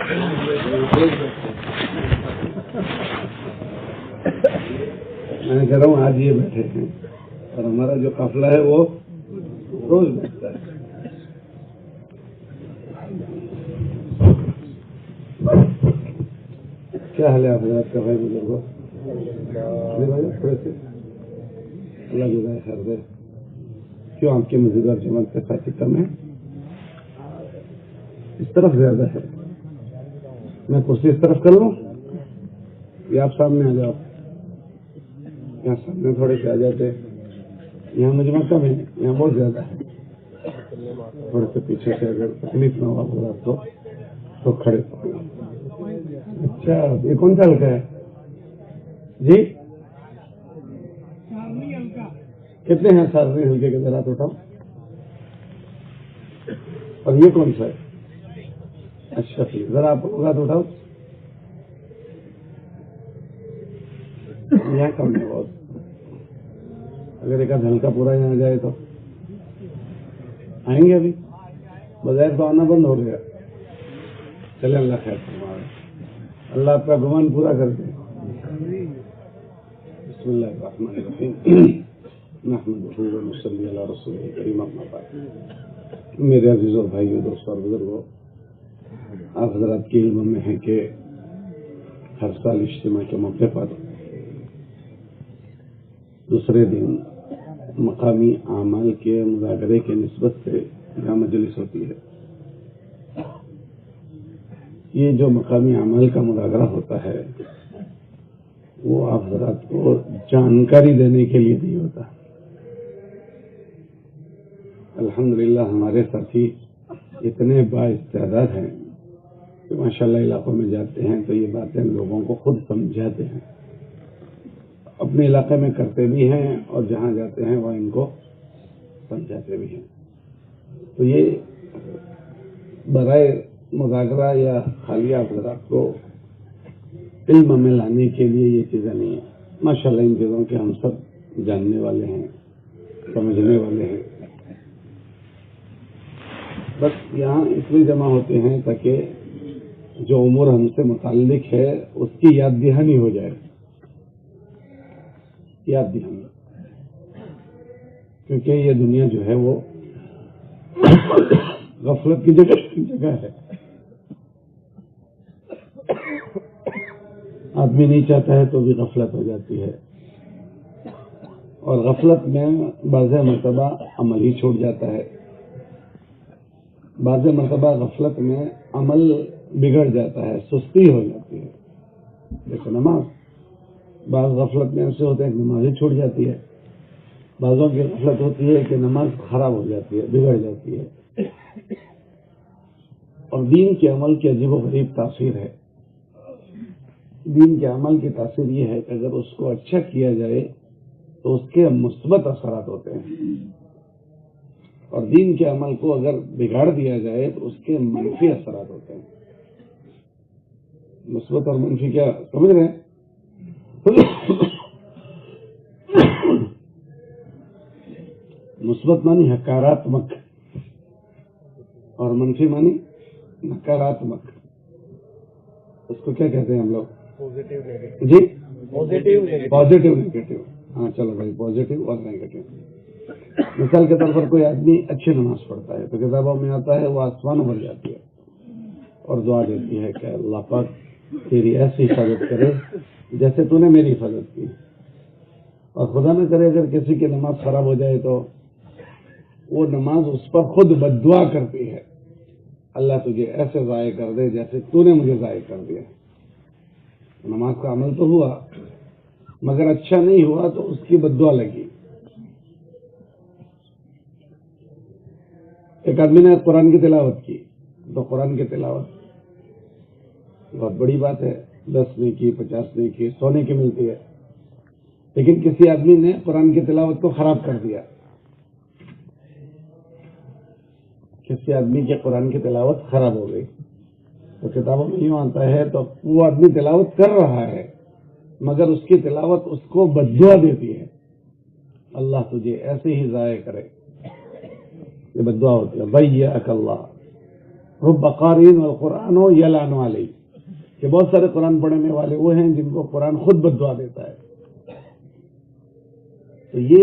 میں کہہ رہا ہوں آج یہ بیٹھے ہیں اور ہمارا جو قافلہ ہے وہ روز بیٹھتا ہے. کیا حال ہے آپ حضرات کا بھائی بزرگوں؟ تھوڑے سے اللہ جزائے خیر دے. کیوں آپ کے مزید اور جماعت کا ساتھی کم ہے؟ اس طرف زیادہ ہے. میں کرسی اس طرف کر لوں یا آپ سامنے آ جاؤ؟ یہاں سامنے تھوڑے سے آ جاتے. یہاں مجمع کم ہے, یہاں بہت زیادہ ہے. تھوڑے سے پیچھے سے اگر تکلیف نہ ہوا حضرات کو تو کھڑے. اچھا, یہ کون سا ہلکا ہے جی؟ کتنے ہیں سارے ہلکے کے ذرا اٹھاؤ. اور یہ کون سا ہے؟ اچھا ٹھیک, ذرا آپ لوگ ہاتھ اٹھاؤ. یہاں کم ہے بہت. اگر ایک آدھ ہلکا پورا یہاں جائے تو آئیں گے. ابھی بظاہر تو آنا بند ہو گیا. چلے اللہ خیر فرمائے, اللہ آپ کا گمان پورا کر دے. بسم اللہ الرحمن الرحیم. نحمدہ و نصلی علی رسولہ الکریم. اما بعد. میرے عزیزوں, بھائیوں, دوستوں اور بزرگوں, آپ حضرات کے علم میں ہے کہ ہر سال اجتماع کے موقع پر دوسرے دن مقامی اعمال کے مذاکرے کے نسبت سے یہاں مجلس ہوتی ہے. یہ جو مقامی اعمال کا مذاکرہ ہوتا ہے وہ آپ حضرات کو جانکاری دینے کے لیے نہیں ہوتا. الحمدللہ ہمارے ساتھی اتنے بااستعداد ہیں کہ ماشاءاللہ علاقوں میں جاتے ہیں تو یہ باتیں لوگوں کو خود سمجھاتے ہیں. اپنے علاقے میں کرتے بھی ہیں اور جہاں جاتے ہیں وہ ان کو سمجھاتے بھی ہیں. تو یہ برائے مذاکرہ یا خالی حضرات کو علم میں لانے کے لیے یہ چیزیں نہیں ہیں. ماشاءاللہ ان چیزوں کے ہم سب جاننے والے ہیں, سمجھنے والے ہیں. بس یہاں اس لیے جمع ہوتے ہیں تاکہ جو امور ہم سے متعلق ہے اس کی یاد دہانی ہو جائے. یاد دہانی, کیونکہ یہ دنیا جو ہے وہ غفلت کی جگہ ہے. آدمی نہیں چاہتا ہے تو بھی غفلت ہو جاتی ہے, اور غفلت میں بعض مرتبہ عمل ہی چھوٹ جاتا ہے. بعض مرتبہ غفلت میں عمل بگڑ جاتا ہے, سستی ہو جاتی ہے. جیسے نماز, بعض غفلت میں ایسے ہوتے ہیں کہ نماز ہی چھوٹ جاتی ہے. بعضوں کی غفلت ہوتی ہے کہ نماز خراب ہو جاتی ہے, بگڑ جاتی ہے. اور دین کے عمل کی عجیب و غریب تاثیر ہے. دین کے عمل کی تاثیر یہ ہے کہ اگر اس کو اچھا کیا جائے تو اس کے مثبت اثرات ہوتے ہیں, اور دین کے عمل کو اگر بگاڑ دیا جائے تو اس کے منفی اثرات ہوتے ہیں. مثبت اور منفی کیا سمجھ رہے ہیں؟ مثبت مانی حکاراتمک اور منفی مانی نکاراتمک. اس کو کیا کہتے ہیں ہم لوگ؟ جی, پازیٹیو نیگیٹو. ہاں چلو بھائی, پازیٹیو اور نیگیٹو. مثال کے طور پر کوئی آدمی اچھی نماز پڑھتا ہے تو کتابوں میں آتا ہے وہ آسمان بھر جاتی ہے اور دعا دیتی ہے کہ اللہ پاک تیری ایسی حفاظت کرے جیسے تو نے میری حفاظت کی. اور خدا نہ کرے اگر کسی کی نماز خراب ہو جائے تو وہ نماز اس پر خود بد دعا کرتی ہے, اللہ تجھے ایسے ضائع کر دے جیسے تو نے مجھے ضائع کر دیا. نماز کا عمل تو ہوا مگر اچھا نہیں ہوا تو اس کی بد دعا لگی. ایک آدمی نے قرآن کی تلاوت کی تو قرآن کی تلاوت بہت بڑی بات ہے, 10 نیکی 50 نیکی 100 نیکی ملتی ہے. لیکن کسی آدمی نے قرآن کی تلاوت کو خراب کر دیا. کسی آدمی کی قرآن کی تلاوت خراب ہو گئی تو کتابوں میں یوں آتا ہے تو وہ آدمی تلاوت کر رہا ہے مگر اس کی تلاوت اس کو بد دعا دیتی ہے, اللہ تجھے ایسے ہی ضائع کرے. یہ بد دعا ہوتی ہے. بھائی اللہ رب قارئ والقرآن یلعن علیہ، کہ بہت سارے قرآن پڑھنے والے وہ ہیں جن کو قرآن خود بد دعا دیتا ہے۔ تو یہ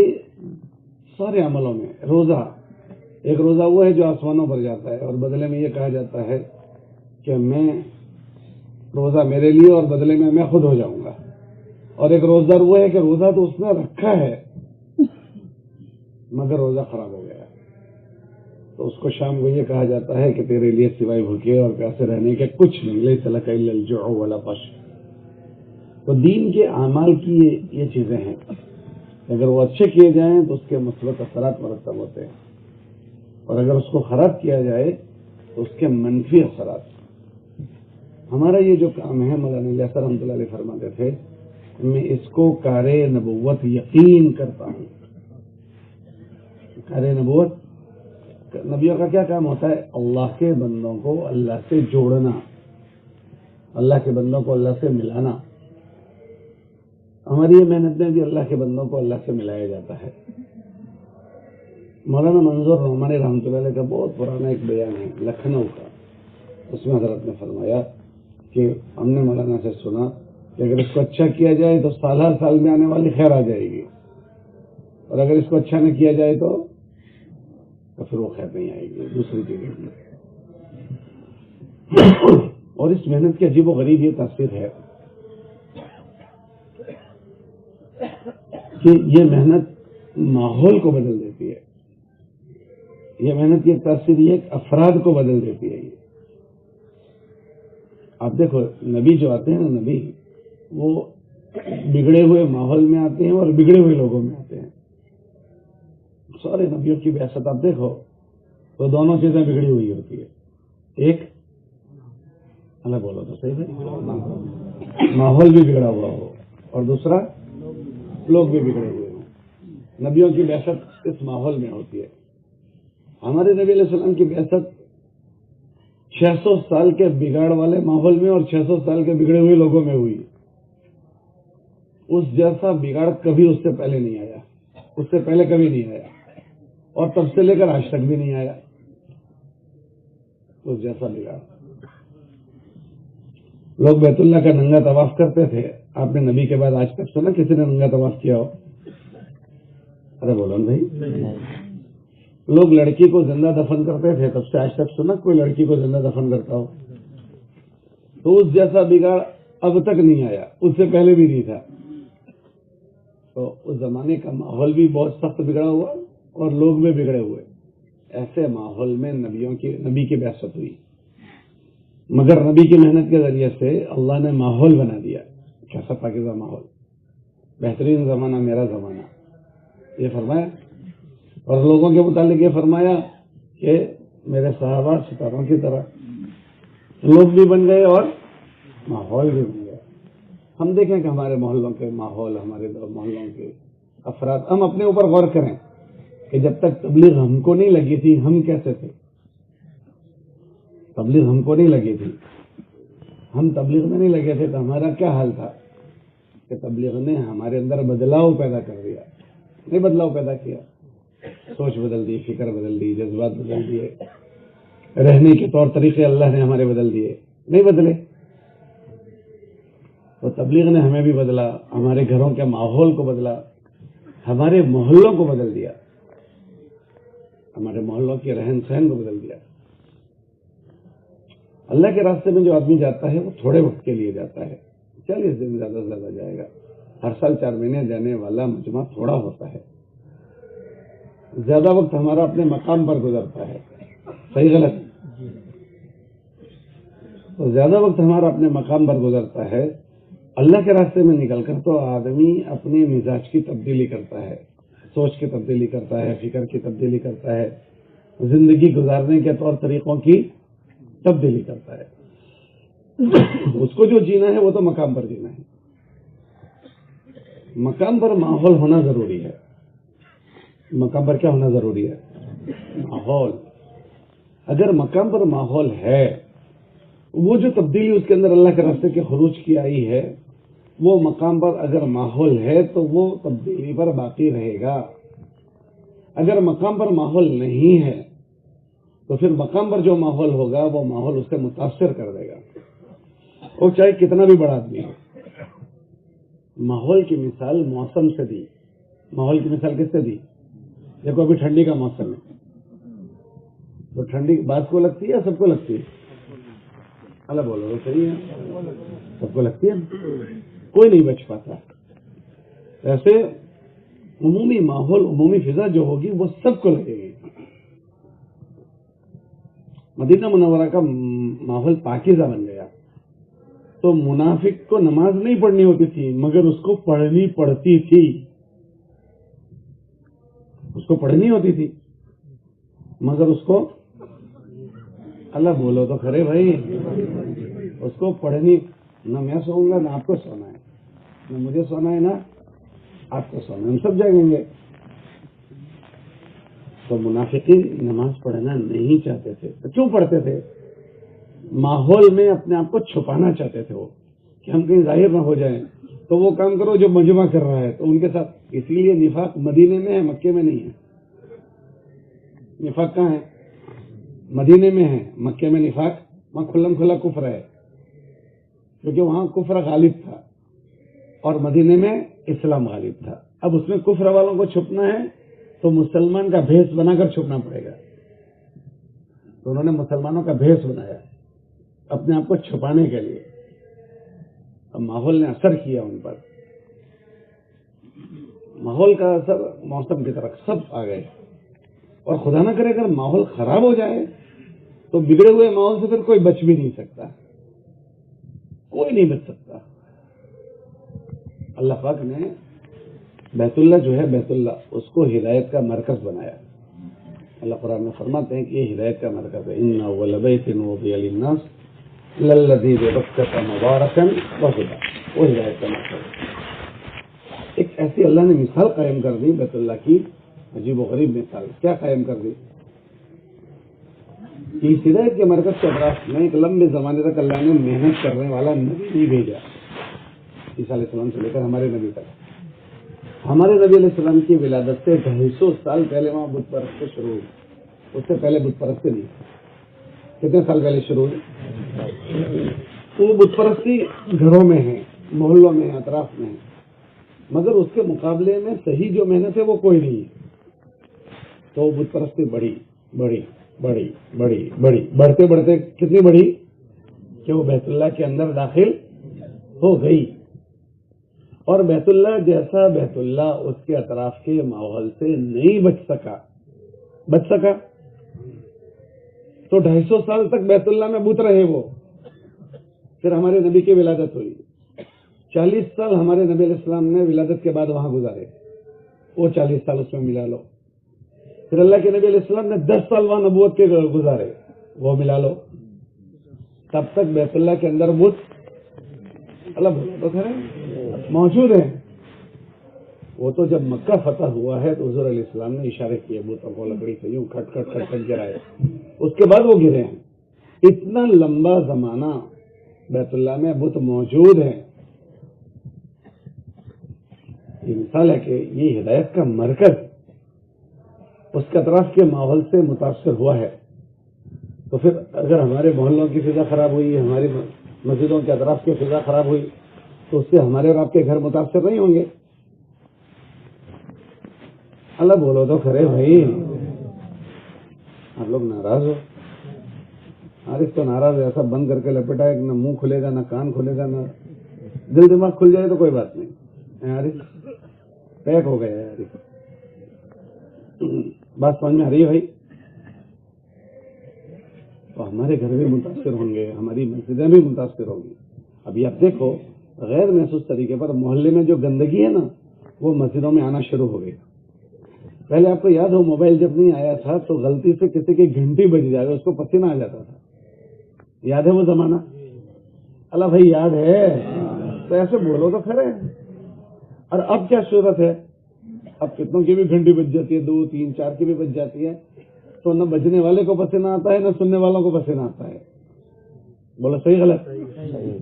سارے عملوں میں روزہ، ایک روزہ وہ ہے جو آسمانوں پر جاتا ہے اور بدلے میں یہ کہا جاتا ہے کہ میں روزہ میرے لیے اور بدلے میں خود ہو جاؤں گا، اور ایک روزدار وہ ہے کہ روزہ تو اس نے رکھا ہے مگر روزہ خراب ہو گیا، تو اس کو شام کو یہ کہا جاتا ہے کہ تیرے لیے سوائے بھوکے اور پیاسے رہنے کے کچھ نہیں، لیس لک الا الجوع والعطش۔ تو دین کے اعمال کی یہ چیزیں ہیں، اگر وہ اچھے کیے جائیں تو اس کے مثبت اثرات مرتب ہوتے ہیں، اور اگر اس کو خراب کیا جائے تو اس کے منفی اثرات۔ ہمارا یہ جو کام ہے، مولانا الیاس رحمۃ اللہ علیہ فرماتے تھے، میں اس کو کار نبوت یقین کرتا ہوں۔ کار نبوت، نبیوں کا کیا کام ہوتا ہے؟ اللہ کے بندوں کو اللہ سے جوڑنا، اللہ کے بندوں کو اللہ سے ملانا۔ ہماری یہ محنت میں بھی اللہ کے بندوں کو اللہ سے ملایا جاتا ہے۔ مولانا منظور نعمانی رحمۃ اللہ علیہ کا بہت پرانا ایک بیان ہے لکھنؤ کا، اس میں حضرت نے فرمایا کہ ہم نے مولانا سے سنا کہ اگر اس کو اچھا کیا جائے تو سال ہر سال میں آنے والی خیر آ جائے گی، اور اگر اس کو اچھا نہ کیا جائے تو پھر وہ خیر نہیں آئے گی، دوسری چیزیں۔ اور اس محنت کی عجیب و غریب یہ تاثیر ہے کہ یہ محنت ماحول کو بدل دیتی ہے، یہ محنت کی ایک تاثیر یہ افراد کو بدل دیتی ہے۔ آپ دیکھو نبی جو آتے ہیں نا، نبی وہ بگڑے ہوئے ماحول میں آتے ہیں اور بگڑے ہوئے لوگوں میں آتے ہیں۔ سارے نبیوں کی بعثت آپ دیکھو تو دونوں چیزیں بگڑی ہوئی ہوتی ہے، ایک اللہ بولو تو صحیح ہے، ماحول بھی بگڑا ہوا ہو، اور دوسرا لوگ بھی بگڑے ہوئے ہوں۔ نبیوں کی بعثت اس ماحول میں ہوتی ہے۔ ہمارے نبی علیہ السلام کی بعثت 600 سال کے بگاڑ والے ماحول میں اور 600 سال کے بگڑے ہوئے لوگوں میں ہوئی۔ اس جیسا بگاڑ کبھی اس سے پہلے نہیں آیا، اس سے پہلے کبھی نہیں آیا، اور تب سے لے کر آج تک بھی نہیں آیا اس جیسا بگاڑ۔ لوگ بیت اللہ کا ننگا طواف کرتے تھے، آپ نے نبی کے بعد آج تک سنا کسی نے ننگا طواف کیا ہو؟ ارے بولو بھائی۔ لوگ لڑکی کو زندہ دفن کرتے تھے، تب سے آج تک سنا کوئی لڑکی کو زندہ دفن کرتا ہو؟ تو اس جیسا بگاڑ اب تک نہیں آیا، اس سے پہلے بھی نہیں تھا۔ تو اس زمانے کا ماحول بھی بہت سخت بگڑا ہوا اور لوگ بھی بگڑے ہوئے۔ ایسے ماحول میں نبی کی بعثت ہوئی، مگر نبی کی محنت کے ذریعے سے اللہ نے ماحول بنا دیا۔ کیسا پاکیزہ ماحول، بہترین زمانہ میرا زمانہ، یہ فرمایا۔ اور لوگوں کے متعلق یہ فرمایا کہ میرے صحابہ ستاروں کی طرح، لوگ بھی بن گئے اور ماحول بھی بن گیا۔ ہم دیکھیں کہ ہمارے محلوں کے ماحول، ہمارے محلوں کے افراد، ہم اپنے اوپر غور کریں کہ جب تک تبلیغ ہم کو نہیں لگی تھی ہم کیسے تھے۔ تبلیغ ہم کو نہیں لگی تھی، ہم تبلیغ میں نہیں لگے تھے تو ہمارا کیا حال تھا کہ تبلیغ نے ہمارے اندر بدلاؤ پیدا کر دیا، نہیں بدلاؤ پیدا کیا، سوچ بدل دی، فکر بدل دی، جذبات بدل دیے، رہنے کے طور طریقے اللہ نے ہمارے بدل دیے، نہیں بدلے۔ تو تبلیغ نے ہمیں بھی بدلا، ہمارے گھروں کے ماحول کو بدلا، ہمارے محلوں کو بدل دیا، ہمارے محلوں کے رہن سہن کو بدل دیا۔ اللہ کے راستے میں جو آدمی جاتا ہے وہ تھوڑے وقت کے لیے جاتا ہے، 40 دن زیادہ سے زیادہ جائے گا۔ ہر سال 4 مہینے جانے والا مجمع تھوڑا ہوتا ہے۔ زیادہ وقت ہمارا اپنے مقام پر گزرتا ہے، صحیح غلط؟ تو زیادہ وقت ہمارا اپنے مقام پر گزرتا ہے۔ اللہ کے راستے میں نکل کر تو آدمی اپنے مزاج کی تبدیلی کرتا ہے، سوچ کی تبدیلی کرتا ہے، فکر کی تبدیلی کرتا ہے، زندگی گزارنے کے طور طریقوں کی تبدیلی کرتا ہے۔ اس کو جو جینا ہے وہ تو مقام پر جینا ہے۔ مقام پر ماحول ہونا ضروری ہے۔ مقام پر کیا ہونا ضروری ہے؟ ماحول۔ اگر مقام پر ماحول ہے، وہ جو تبدیلی اس کے اندر اللہ کے راستے کے خروج کی آئی ہے، وہ مقام پر اگر ماحول ہے تو وہ تبدیلی پر باقی رہے گا۔ اگر مقام پر ماحول نہیں ہے تو پھر مقام پر جو ماحول ہوگا وہ ماحول اس سے متاثر کر دے گا، وہ چاہے کتنا بھی بڑا آدمی ہو۔ ماحول کی مثال موسم سے دی، ماحول کی مثال کس سے دی؟ دیکھو ابھی ٹھنڈی کا موسم ہے، تو ٹھنڈی بات کو لگتی ہے یا سب کو لگتی ہے؟ اللہ بولو تو صحیح ہے، سب کو لگتی ہے، کوئی نہیں بچ پاتا۔ ایسے عمومی ماحول، عمومی فضا جو ہوگی وہ سب کو لگے گی۔ مدینہ منورہ کا ماحول پاکیزہ بن گیا تو منافق کو نماز نہیں پڑھنی ہوتی تھی مگر اس کو پڑھنی پڑتی تھی، اس کو پڑھنی ہوتی تھی مگر اس کو، اللہ بولو تو کھرے بھائی، اس کو پڑھنی، نہ میں سوؤں گا نہ آپ کو سونا ہے، نہ مجھے سونا ہے نہ آپ کو سونا ہے، ہم سب جاگیں گے۔ تو منافقین نماز پڑھنا نہیں چاہتے تھے، کیوں پڑھتے تھے؟ ماحول میں اپنے آپ کو چھپانا چاہتے تھے وہ، کہ ہم کہیں ظاہر نہ ہو جائیں، تو وہ کام کرو جو مجمع کر رہا ہے تو ان کے ساتھ۔ اسی لیے نفاق مدینے میں ہے، مکے میں نہیں ہے۔ نفاق کہاں ہے؟ مدینے میں ہے، مکے میں نفاق، وہاں کھلم کھلا کفر ہے، کیونکہ وہاں کفر غالب تھا اور مدینے میں اسلام غالب تھا۔ اب اس میں کفر والوں کو چھپنا ہے تو مسلمان کا بھیس بنا کر چھپنا پڑے گا، تو انہوں نے مسلمانوں کا بھیس بنایا اپنے آپ کو چھپانے کے لیے۔ اب ماحول نے اثر کیا ان پر، ماحول کا اثر موسم کی طرح سب آ گئے، اور خدا نہ کرے اگر ماحول خراب ہو جائے تو بگڑے ہوئے ماحول سے پھر کوئی بچ بھی نہیں سکتا، کوئی نہیں بچ سکتا۔ اللہ پاک نے بیت اللہ جو ہے، بیت اللہ، اس کو ہدایت کا مرکز بنایا۔ اللہ قرآن میں فرماتے ہیں کہ یہ ہدایت کا مرکز ہے، ان اول بیت وضع للناس للذی ببکۃ مبارکا وہدی، وہ ہدایت کا مرکز ہے۔ ایک ایسی اللہ نے مثال قائم کر دی بیت اللہ کی، عجیب و غریب مثال۔ کیا قائم کر دی؟ کہ اس ہدایت کے مرکز کے اطراف میں ایک لمبے زمانے تک اللہ نے محنت کرنے والا نبی نہیں بھیجا، عیسیٰ علیہ السلام سے لے کر ہمارے نبی تک۔ ہمارے نبی علیہ السلام کی ولادت سے 250 سال پہلے وہاں بت پرستی شروع ہوئی، اس سے پہلے بت پرستی نہیں۔ کتنے سال پہلے شروع ہوئی؟ وہ بت پرستی گھروں میں ہے، محلوں میں، اطراف میں ہے، مگر اس کے مقابلے میں صحیح جو محنت ہے وہ کوئی نہیں ہے۔ تو بت پرستی بڑی بڑی بڑی بڑی بڑی، بڑھتے بڑھتے کتنی بڑی کہ وہ بیت اللہ کے اندر داخل ہو گئی، اور بیت اللہ جیسا بیت اللہ اس کے اطراف کے ماحول سے نہیں بچ سکا۔ تو 250 سال تک بیت اللہ میں بت رہے وہ، پھر ہمارے نبی کی ولادت ہوئی، 40 سال ہمارے نبی علیہ السلام نے ولادت کے بعد وہاں گزارے، وہ 40 سال اس میں ملا لو، پھر اللہ کے نبی علیہ السلام نے 10 سال وہاں نبوت کے گزارے، وہ ملا لو، تب تک بیت اللہ کے اندر بت، اللہ بولو تو خیر موجود ہیں۔ وہ تو جب مکہ فتح ہوا ہے تو حضور علیہ السلام نے اشارے کیے بتوں کو لکڑی سے، یوں کھٹ کھٹ کھٹ کھٹ گرائے، اس کے بعد وہ گرے ہیں۔ اتنا لمبا زمانہ بیت اللہ میں بت موجود ہیں۔ یہ مثال ہے کہ یہ ہدایت کا مرکز اس کے اطراف کے ماحول سے متاثر ہوا ہے، تو پھر اگر ہمارے محلوں کی فضا خراب ہوئی، ہماری مسجدوں کے اطراف کی فضا خراب ہوئی، تو اس سے ہمارے اور آپ کے گھر متاثر نہیں ہوں گے؟ اللہ بولو تو کھرے بھائی، آپ لوگ ناراض ہو؟ عارف تو ناراض ہے، ایسا بند کر کے لپٹا ہے کہ نہ منہ کھلے گا نہ کان کھلے گا، نہ دل دماغ کھل جائے تو کوئی بات نہیں، عارف پیک ہو گیا ہے۔ عارف بات سمجھ میں آ رہی ہے بھائی؟ تو ہمارے گھر بھی متاثر ہوں گے، ہماری مسجدیں بھی متاثر ہوں گی۔ ابھی آپ دیکھو غیر محسوس طریقے پر محلے میں جو گندگی ہے نا وہ مسجدوں میں آنا شروع ہو گئی۔ پہلے آپ کو یاد ہو موبائل جب نہیں آیا تھا تو غلطی سے کسی کی گھنٹی بج جائے اس کو پسینہ آ جاتا تھا، یاد ہے وہ زمانہ؟ اللہ بھائی یاد ہے؟ تو ایسے بولو تو کھڑے۔ اور اب کیا صورت ہے؟ اب کتنوں کی بھی گھنٹی بج جاتی ہے، 2 3 4 کی بھی بج جاتی ہے، تو نہ بجنے والے کو پسینہ آتا ہے نہ سننے والوں کو پسینہ آتا ہے۔ بولو صحیح غلط؟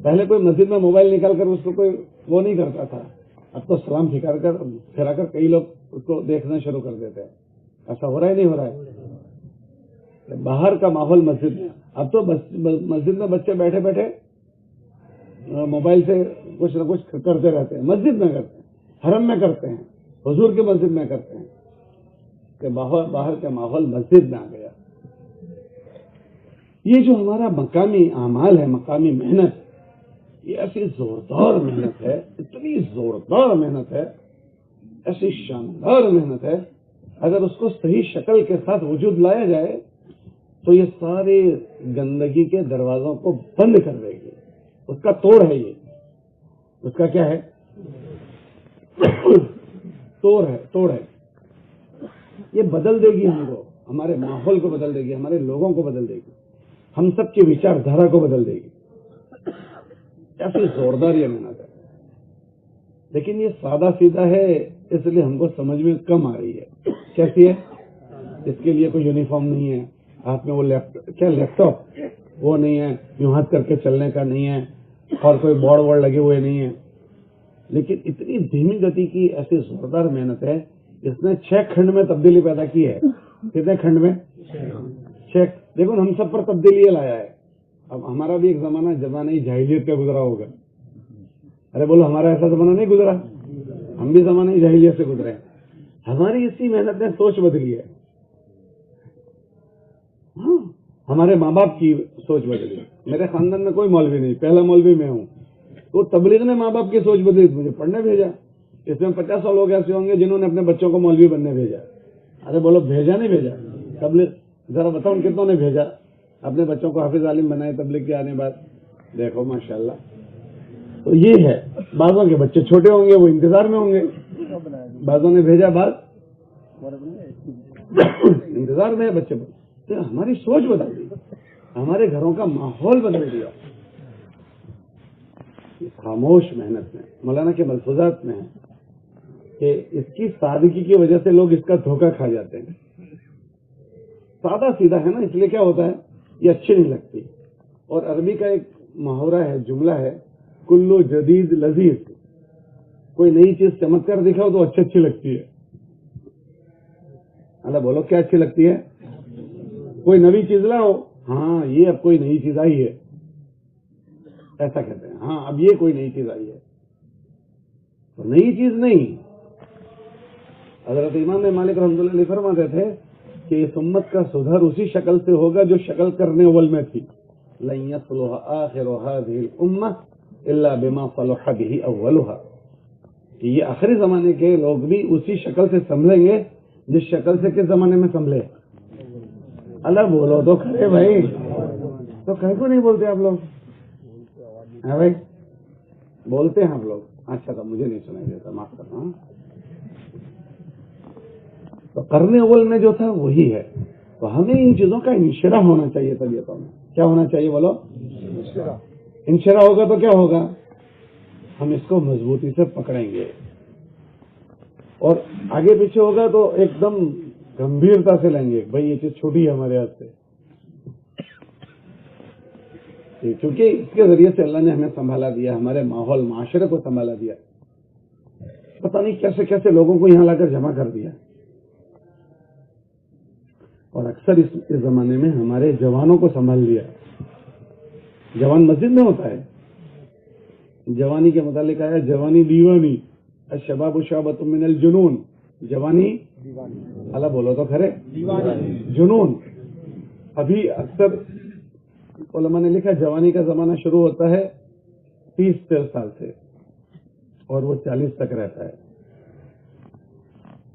پہلے کوئی مسجد میں موبائل نکال کر اس کو کوئی وہ نہیں کرتا تھا، اب تو سلام پھرا کر کئی لوگ اس کو دیکھنا شروع کر دیتے ہیں۔ ایسا ہو رہا ہے نہیں ہو رہا ہے؟ باہر کا ماحول مسجد میں، اب تو مسجد میں بچے بیٹھے بیٹھے موبائل سے کچھ نہ کچھ کرتے رہتے ہیں، مسجد میں کرتے ہیں، حرم میں کرتے ہیں، حضور کی مسجد میں کرتے ہیں، کہ باہر کا ماحول مسجد میں آ گیا۔ یہ جو ہمارا مقامی اعمال ہے، مقامی محنت، یہ ایسی زوردار محنت ہے، اتنی زوردار محنت ہے، ایسی شاندار محنت ہے، اگر اس کو صحیح شکل کے ساتھ وجود لایا جائے تو یہ سارے گندگی کے دروازوں کو بند کر دے گی۔ اس کا توڑ ہے، یہ اس کا کیا ہے؟ توڑ ہے۔ یہ بدل دے گی ہم کو، ہمارے ماحول کو بدل دے گی، ہمارے لوگوں کو بدل دے گی، ہم سب کی وچار دھارا کو بدل دے گی۔ ایسی زوردار یہ محنت ہے، لیکن یہ سادہ سیدھا ہے، اس لیے ہم کو سمجھ میں کم آ رہی ہے۔ کیسی ہے؟ اس کے لیے کوئی یونیفارم نہیں ہے، ہاتھ میں وہ لیپ ٹاپ وہ نہیں ہے، یوں ہاتھ کر کے چلنے کا نہیں ہے، اور کوئی بورڈ لگے ہوئے نہیں ہے، لیکن اتنی دھیمی گتی کی ایسی زوردار محنت ہے، اس نے 6 کھنڈ میں تبدیلی پیدا کی ہے۔ کتنے کھنڈ میں؟ 6۔ دیکھو ہم سب پر تبدیلی لایا ہے۔ اب ہمارا بھی ایک زمانہ جاہلیت کا گزرا ہوگا۔ ارے بولو، ہمارا ایسا زمانہ نہیں گزرا، ہم بھی زمانہ جاہلیت سے گزرے ہیں۔ ہماری اسی محنت نے سوچ بدلی ہے، ہاں، ہمارے ماں باپ کی سوچ بدلی۔ میرے خاندان میں کوئی مولوی نہیں، پہلا مولوی میں ہوں، تو تبلیغ نے ماں باپ کی سوچ بدلی، مجھے پڑھنے بھیجا۔ اس میں 50 لوگ ایسے ہوں گے جنہوں نے اپنے بچوں کو مولوی بننے بھیجا۔ ارے بولو، بھیجا نہیں بھیجا؟ تبلیغ ذرا بتاؤ کتنوں نے بھیجا اپنے بچوں کو حافظ عالم بنائے تبلیغ کے آنے بعد؟ دیکھو ماشاءاللہ۔ تو یہ ہے، بعضوں کے بچے چھوٹے ہوں گے، وہ انتظار میں ہوں گے، بعضوں نے بھیجا، بعض انتظار میں ہے بچے۔ تو ہماری سوچ بدل دی، ہمارے گھروں کا ماحول بدل دیا۔ خاموش محنت میں، مولانا کے ملفوظات میں ہے کہ اس کی سادگی کی وجہ سے لوگ اس کا دھوکہ کھا جاتے ہیں۔ سادہ سیدھا ہے نا، اس لیے کیا ہوتا ہے، یہ اچھی نہیں لگتی۔ اور عربی کا ایک محاورہ ہے، جملہ ہے، کلو جدید لذیذ۔ کوئی نئی چیز چمک کر دکھاؤ تو اچھی لگتی ہے۔ اللہ بولو، کیا اچھی لگتی ہے؟ کوئی نئی چیز لاؤ، ہاں یہ اب کوئی نئی چیز آئی ہے، ایسا کہتے ہیں، ہاں اب یہ کوئی نئی چیز آئی ہے۔ تو نئی چیز نہیں۔ حضرت امام مالک رحمۃ اللہ علیہ فرماتے تھے کہ اس امت کا سدھر اسی شکل سے ہوگا جو شکل کرنے اول میں تھی۔ لن يصلح آخر هذه الامة الا بما صلح به اولها، کہ یہ آخری زمانے کے لوگ بھی اسی شکل سے سنبھلیں گے جس شکل سے کس زمانے میں سنبھلے۔ اللہ بولو تو کھڑے بھائی، تو کہیں کو نہیں بولتے آپ لوگ؟ ہاں بھائی، بولتے ہیں ہم لوگ۔ اچھا تھا، مجھے نہیں سنائی دیتا، معاف کرنا۔ تو کرنے اول میں جو تھا وہی ہے۔ تو ہمیں ان چیزوں کا انشراح ہونا چاہیے طبیعتوں میں۔ کیا ہونا چاہیے بولو؟ انشراح ہوگا تو کیا ہوگا؟ ہم اس کو مضبوطی سے پکڑیں گے، اور آگے پیچھے ہوگا تو ایک دم گمبھیرتا سے لیں گے، بھائی یہ چیز چھوٹی ہے ہمارے ہاتھ سے، کیونکہ اس کے ذریعے سے اللہ نے ہمیں سنبھالا دیا، ہمارے ماحول معاشرے کو سنبھالا دیا، پتہ نہیں کیسے کیسے لوگوں کو یہاں لا کر جمع کر دیا۔ اور اکثر اس زمانے میں ہمارے جوانوں کو سنبھال لیا۔ جوان مسجد میں ہوتا ہے، جوانی کے متعلق آیا جوانی دیوانی، الشباب شعبۃ من الجنون، جوانی اللہ بولو تو کھرے جنون۔ ابھی اکثر علماء نے لکھا جوانی کا زمانہ شروع ہوتا ہے 30 سال سے اور وہ 40 تک رہتا ہے۔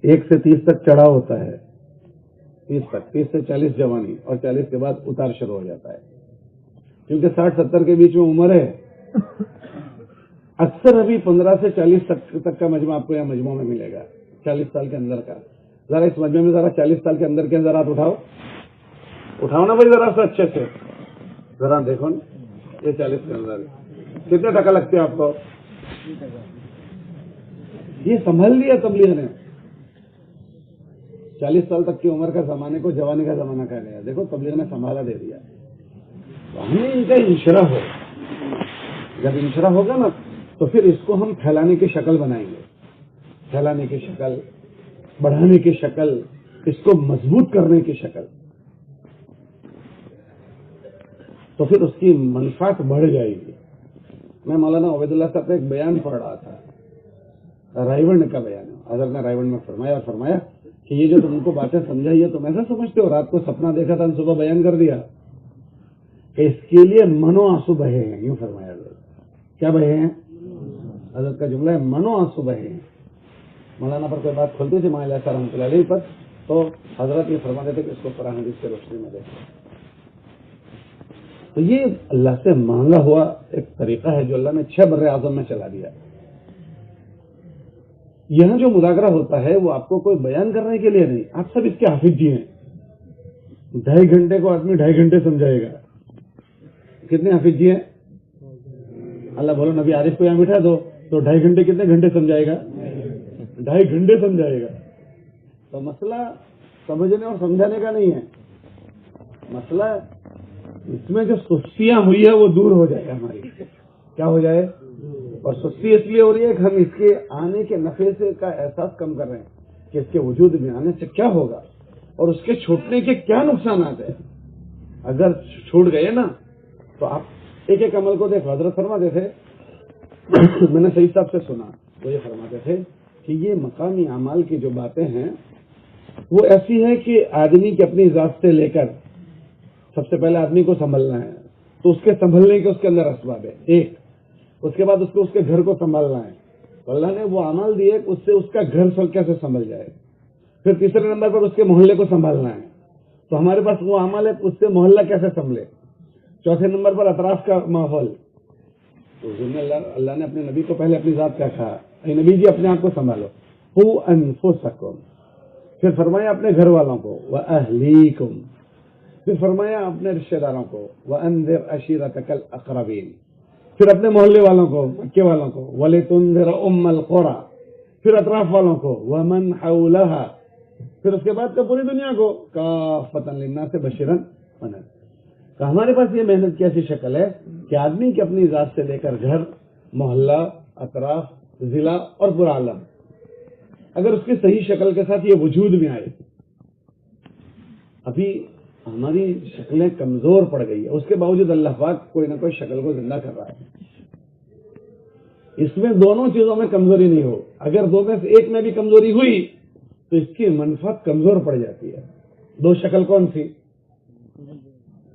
1 سے 30 تک چڑھا ہوتا ہے، 30 سے 40 جوانی، اور 40 کے بعد اتار شروع ہو جاتا ہے، کیونکہ 60-70 کے بیچ میں عمر ہے۔ اکثر ابھی 15 سے 40 تک کا مجمع آپ کو یہاں مجموعوں میں ملے گا، 40 سال کے اندر کا۔ ذرا اس مجمع میں ذرا 40 سال کے اندر کے نظرات اٹھاؤ نا بھائی، ذرا سا اچھے سے ذرا دیکھو نا، یہ 40 کے اندر کتنے ٹکا لگتے ہیں آپ کو؟ یہ سنبھل لیا تبلیغ نے۔ 40 سال تک کی عمر کا زمانے کو جوانی کا زمانہ کہہ لیا، دیکھو تبلیغ نے سنبھالا دے دیا۔ تو ہمیں ان کا انشراح ہو، جب انشراح ہوگا نا تو پھر اس کو ہم پھیلانے کی شکل بنائیں گے، پھیلانے کی شکل، بڑھانے کی شکل، اس کو مضبوط کرنے کی شکل۔ تو پھر اس کی منفعت بڑھ جائے گی. میں مولانا عبید اللہ صاحب کا ایک بیان پڑھ رہا تھا، رائیونڈ کا بیان. حضرت نے رائیونڈ میں فرمایا کہ یہ جو تم کو باتیں سمجھائی ہے تم ایسا سمجھتے ہو رات کو سپنا دیکھا تھا صبح بیان کر دیا، کہ اس کے لیے منو آنسو بہے ہیں. یوں فرمایا حضرت. کیا بہے ہیں؟ حضرت کا جملہ ہے منو آنسو بہے ہیں. مولانا پر کوئی بات کھلتی تھی مائل ایسا رحمۃ اللہ علیہ پر، تو حضرت یہ فرماتے تھے کہ اس کو قرآن حدیث کی روشنی میں دیکھیں. تو یہ اللہ سے مانگا ہوا ایک طریقہ ہے جو اللہ نے 6 بر اعظم میں چلا دیا. یہاں جو مذاکرہ ہوتا ہے وہ آپ کو کوئی بیان کرنے کے لیے نہیں، آپ سب اس کے حافظ جی ہیں. 2.5 گھنٹے کو آدمی 2.5 گھنٹے سمجھائے گا. کتنے حافظ جی ہیں؟ اللہ بولو نبی عارف کو یہاں بٹھا دو تو 2.5 گھنٹے کتنے گھنٹے سمجھائے گا؟ 2.5 گھنٹے سمجھائے گا. تو مسئلہ سمجھنے اور سمجھانے کا نہیں ہے، مسئلہ اس میں جو سستیاں ہوئی ہے وہ دور ہو جائے ہماری. کیا ہو جائے؟ اور سستی اس لیے ہو رہی ہے کہ ہم اس کے آنے کے نفع سے کا احساس کم کر رہے ہیں کہ اس کے وجود میں آنے سے کیا ہوگا اور اس کے چھوٹنے کے کیا نقصانات ہیں. اگر چھوٹ گئے نا تو آپ ایک ایک عمل کو دیکھو. حضرت فرماتے تھے، میں نے سعید صاحب سے سنا، وہ یہ فرماتے تھے کہ یہ مقامی اعمال کی جو باتیں ہیں وہ ایسی ہیں کہ آدمی کی اپنی ذات سے لے کر سب سے پہلے آدمی کو سنبھلنا ہے تو اس کے سنبھلنے کے اس کے اندر اسباب ہے ایک. اس کے بعد اس کے گھر کو سنبھالنا ہے تو اللہ نے وہ اعمال دیے کہ اس سے اس کا گھر کیسے سنبھل جائے. پھر تیسرے نمبر پر اس کے محلے کو سنبھالنا ہے تو ہمارے پاس وہ اعمال ہے اس سے محلہ کیسے سنبھلے. چوتھے نمبر پر اطراف کا ماحول. تو اللہ نے اپنے نبی کو پہلے اپنی ذات کیا کہا، اے نبی جی اپنے آپ کو سنبھالو. قوا انفسکم. پھر فرمایا اپنے گھر والوں کو واہلیکم. پھر فرمایا اپنے رشتہ داروں کو وانذر عشیرتک الاقربین. پھر اپنے محلے والوں کو، مکے والوں کو ولتنذر ام القری. پھر اطراف والوں کو ومن حولها. پھر اس کے بعد کا پوری دنیا کو کافۃ للناس بشیرا ونذیرا. ہمارے پاس یہ محنت کی ایسی شکل ہے کہ آدمی کی اپنی ذات سے لے کر گھر، محلہ، اطراف، ضلع اور پورا عالم اگر اس کی صحیح شکل کے ساتھ یہ وجود میں آئے. ابھی ہماری شکلیں کمزور پڑ گئی ہے، اس کے باوجود اللہ پاک کوئی نہ کوئی شکل کو زندہ کر رہا ہے. اس میں دونوں چیزوں میں کمزوری نہیں ہو. اگر دو میں سے ایک میں بھی کمزوری ہوئی تو اس کی منفعت کمزور پڑ جاتی ہے. دو شکل کون سی؟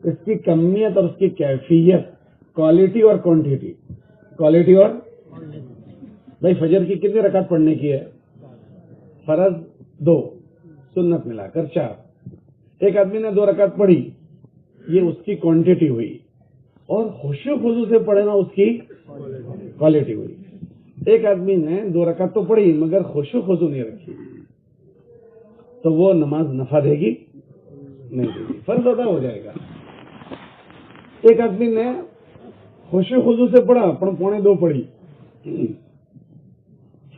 اس کی کمیت اور اس کی کیفیت، کوالٹی اور کوانٹٹی. کوالٹی اور بھائی فجر کی کتنی رکعت پڑھنے کی ہے؟ فرض 2، سنت ملا کر 4. ایک آدمی نے 2 رکعت پڑھی، یہ اس کی کوانٹٹی ہوئی، اور خشوع و خضوع سے پڑھنا اس کی کوالٹی ہوئی. ایک آدمی نے 2 رکعت تو پڑھی مگر خشوع و خضوع نہیں رکھی تو وہ نماز نفع دے گی؟ نہیں دے گی، فرض ادا ہو جائے گا. ایک آدمی نے خشوع و خضوع سے پڑھا، 2.25 پڑھی،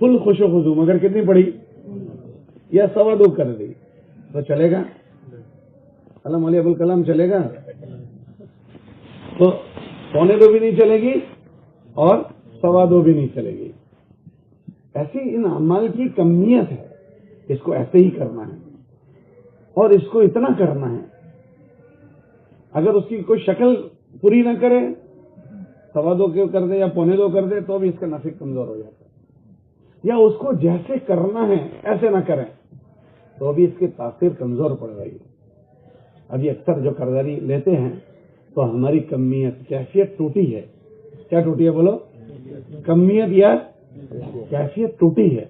فل خشوع و خضوع، مگر کتنی پڑھی؟ یا 2.25 کر دی تو چلے گا؟ علامہ علی ابوالکلام چلے گا؟ تو 2.25 بھی نہیں چلے گی اور 2.25 بھی نہیں چلے گی. ایسی ان اعمال کی کمیت ہے، اس کو ایسے ہی کرنا ہے اور اس کو اتنا کرنا ہے. اگر اس کی کوئی شکل پوری نہ کرے، 2.25 کر دے یا 2.25 کر دے تو بھی اس کا نفع کمزور ہو جاتا ہے. یا اس کو جیسے کرنا ہے ایسے نہ کریں تو بھی اس کی تاثیر کمزور پڑ رہی ہے. ابھی اکثر جو قرضداری لیتے ہیں تو ہماری کمیت کیفیت ٹوٹی ہے. کیا ٹوٹی ہے بولو؟ کمیت یا کیفیت ٹوٹی ہے.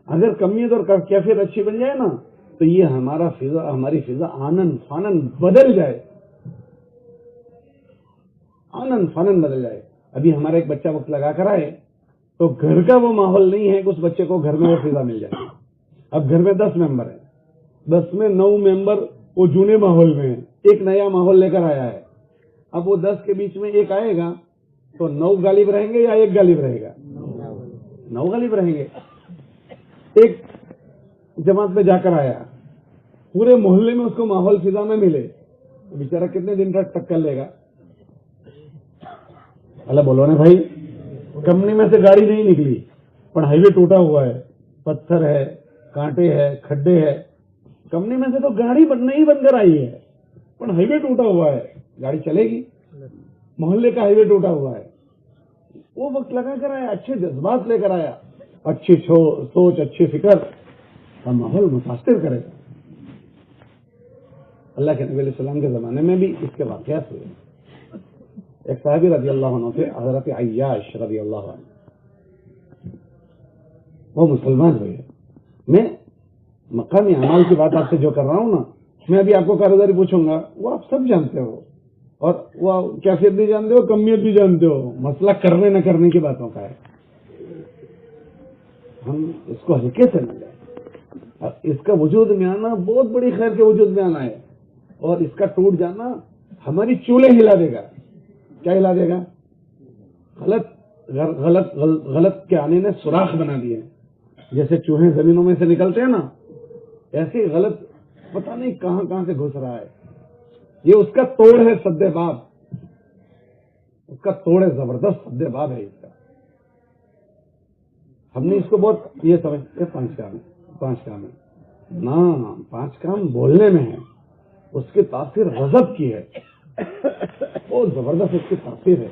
اگر کمیت اور کیفیت اچھی بن جائے نا تو یہ ہماری فضا آنن فانن بدل جائے، آنن فانن بدل جائے. ابھی ہمارا ایک بچہ وقت لگا کر آئے تو گھر کا وہ ماحول نہیں ہے کہ اس بچے کو گھر میں وہ فضا مل جائے. اب گھر میں 10 ممبر ہیں، 10 میں 9 ممبر وہ جونے ماحول میں ہیں، ایک نیا ماحول لے کر آیا ہے. اب وہ 10 کے بیچ میں ایک آئے گا تو 9 غالب رہیں گے یا ایک غالب رہے گا؟ 9 غالب رہیں گے. ایک جماعت میں جا کر آیا، پورے محلے میں اس کو ماحول فضا میں ملے تو بیچارہ کتنے دن تک ٹکر لے گا؟ اللہ بولو نا بھائی. کمپنی میں سے گاڑی نہیں نکلی پر ہائی وے ٹوٹا ہوا ہے، پتھر ہے، کانٹے ہے، کھڈے ہے. کمپنی میں سے تو گاڑی نہیں بن کر آئی ہے پر ہائی وے ٹوٹا ہوا ہے. گاڑی چلے گی؟ محلے کا ہائی وے ٹوٹا ہوا ہے، وہ وقت لگا کر آیا، اچھے جذبات لے کر آیا، اچھی سوچ، اچھی فکر کا ماحول متاثر کرے گا۔ اللہ کے نبی علیہ السلام کے زمانے میں بھی اس کے واقعات ہوئے۔ ایک صحابی رضی اللہ عنہ تھے، حضرت عیاش رضی اللہ عنہ، وہ مسلمان ہوئے۔ میں مقامی اعمال کی بات آپ سے جو کر رہا ہوں نا، میں ابھی آپ کو کاروباری پوچھوں گا، وہ آپ سب جانتے ہو، اور وہ کیفیت بھی جانتے ہو، کمیت بھی جانتے ہو، مسئلہ کرنے نہ کرنے کی باتوں کا ہے۔ ہم اس کو ہلکے سے نہ لیں۔ اس کا وجود میں آنا بہت بڑی خیر کے وجود میں آنا ہے، اور اس کا ٹوٹ جانا ہماری چولہے ہلا دے گا۔ کیا ہلا دے گا؟ غلط کے آنے نے سوراخ بنا دیے، جیسے چوہے زمینوں میں سے نکلتے ہیں نا، ایسے غلط پتہ نہیں کہاں کہاں سے گھس رہا ہے۔ یہ اس کا توڑ ہے، سد باب، اس کا توڑ ہے، زبردست سد باب ہے اس کا۔ ہم نے اس کو بہت یہ سمجھتے ہیں، پانچ کام ہے نا، 5 کام بولنے میں ہے، اس کی تاثیر غضب کی ہے، بہت زبردست اس کی تاثیر ہے۔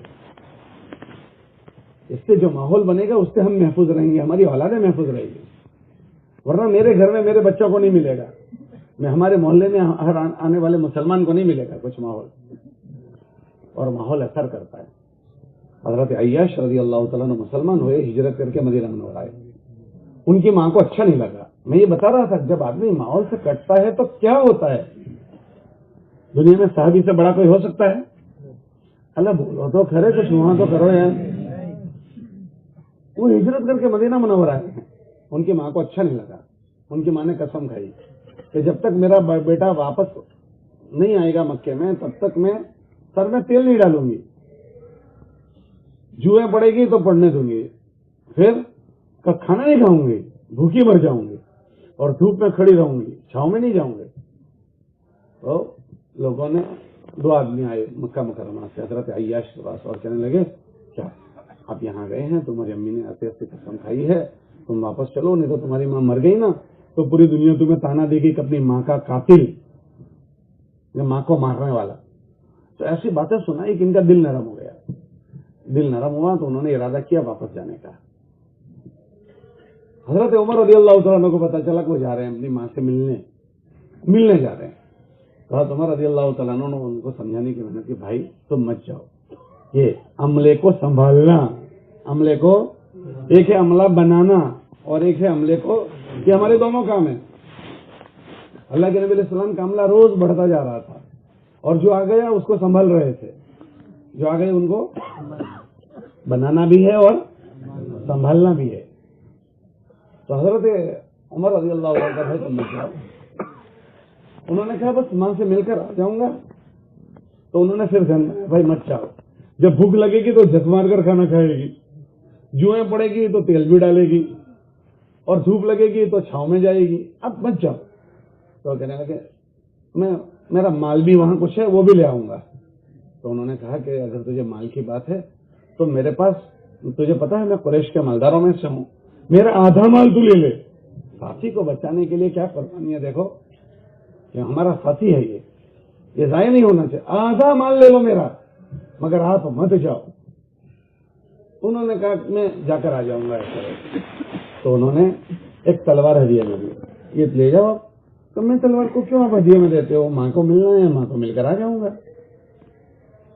اس سے جو ماحول بنے گا اس سے ہم محفوظ رہیں گے، ہماری اولادیں محفوظ رہیں گی۔ ورنہ میرے گھر میں میرے بچوں کو نہیں ملے گا، ہمارے محلے میں ہر آنے والے مسلمان کو نہیں ملے گا کچھ ماحول، اور ماحول اثر کرتا ہے۔ حضرت عیاش رضی اللہ تعالیٰ عنہ مسلمان ہوئے، ہجرت کر کے مدینہ منورہ آئے۔ ان کی ماں کو اچھا نہیں لگا۔ میں یہ بتا رہا تھا، جب آدمی ماحول سے کٹتا ہے تو کیا ہوتا ہے؟ دنیا میں صحابی سے بڑا کوئی ہو سکتا ہے؟ اللہ بولو تو کھرے، کچھ وہاں تو کرو یار۔ وہ ہجرت کر کے مدینہ منورہ آئے ہیں، ان کی ماں کو اچھا نہیں لگا۔ ان کی ماں نے قسم کھائی کہ جب تک میرا بیٹا واپس نہیں آئے گا مکے میں، تب تک میں سر میں تیل نہیں ڈالوں گی، جوئیں پڑے گی تو پڑنے دوں گی، پھر کھانا نہیں کھاؤں گی، بھوکی مر جاؤں گی، اور دھوپ میں کھڑی رہوں گی، چھاؤں میں نہیں جاؤں گے۔ تو لوگوں نے 2 آدمی آئے مکہ مکرمہ سے حضرت عیاش کے پاس، اور کہنے لگے کیا آپ یہاں گئے ہیں؟ تمہاری امی نے ایسے ایسے قسم کھائی ہے، تم واپس چلو، نہیں تو تمہاری ماں مر گئی نا تو پوری دنیا تمہیں تانا دے گی کہ اپنی ماں کا قاتل یا ماں کو مارنے والا۔ تو ایسی باتیں سنائی کہ ان کا دل نرم ہو گیا۔ دل نرم ہوا تو انہوں نے ارادہ کیا واپس جانے کا۔ حضرت عمر رضی اللہ تعالیٰ عنہ کو پتا چلا کہ وہ جا رہے ہیں اپنی ماں سے ملنے جا رہے ہیں۔ حضرت عمر رضی اللہ تعالیٰ عنہ نے ان کو سمجھانے کی محنت کی، بھائی تم مت جاؤ، یہ عملے کو سنبھالنا، عملے کو ایک ہے عملہ بنانا اور ایک ہے عملے کو، یہ ہمارے دونوں کام ہیں۔ اللہ کے نبی علیہ السلام کا عملہ روز بڑھتا جا رہا تھا، اور جو آ گیا اس کو سنبھال رہے تھے، جو آ گئے ان کو بنانا بھی ہے اور سنبھالنا بھی ہے۔ تو حضرت عمر رضی اللہ عنہ بھائی تم مت جاؤ، انہوں نے کہا بس ماں سے مل کر آ جاؤں گا۔ تو انہوں نے پھر کہا بھائی مت جاؤ، جب بھوک لگے گی تو جھک مار کر کھانا کھائے گی، جوئیں پڑے گی تو تیل بھی ڈالے گی، اور دھوپ لگے گی تو چھاؤں میں جائے گی، اب مت جاؤ۔ تو کہنے لگے میرا مال بھی وہاں کچھ ہے، وہ بھی لے آؤں گا۔ تو انہوں نے کہا کہ اگر تجھے مال کی بات ہے تو میرے پاس، تجھے پتا ہے میں قریش کے مالداروں میں سے ہوں، میرا آدھا مال تو لے لے۔ ساتھی کو بچانے کے لیے کیا قربانی ہے، دیکھو کہ ہمارا ساتھی ہے، یہ ضائع نہیں ہونا چاہیے، آدھا مال لے لو میرا، مگر آپ مت جاؤ۔ انہوں نے کہا میں جا کر آ جاؤں گا ایسا۔ تو انہوں نے ایک تلوار ہدیہ میں دی، یہ لے جاؤ۔ تو میں تلوار کو کیوں آپ ہدیے میں دیتے ہو؟ ماں کو ملنا ہے، ماں کو مل کر آ جاؤں گا۔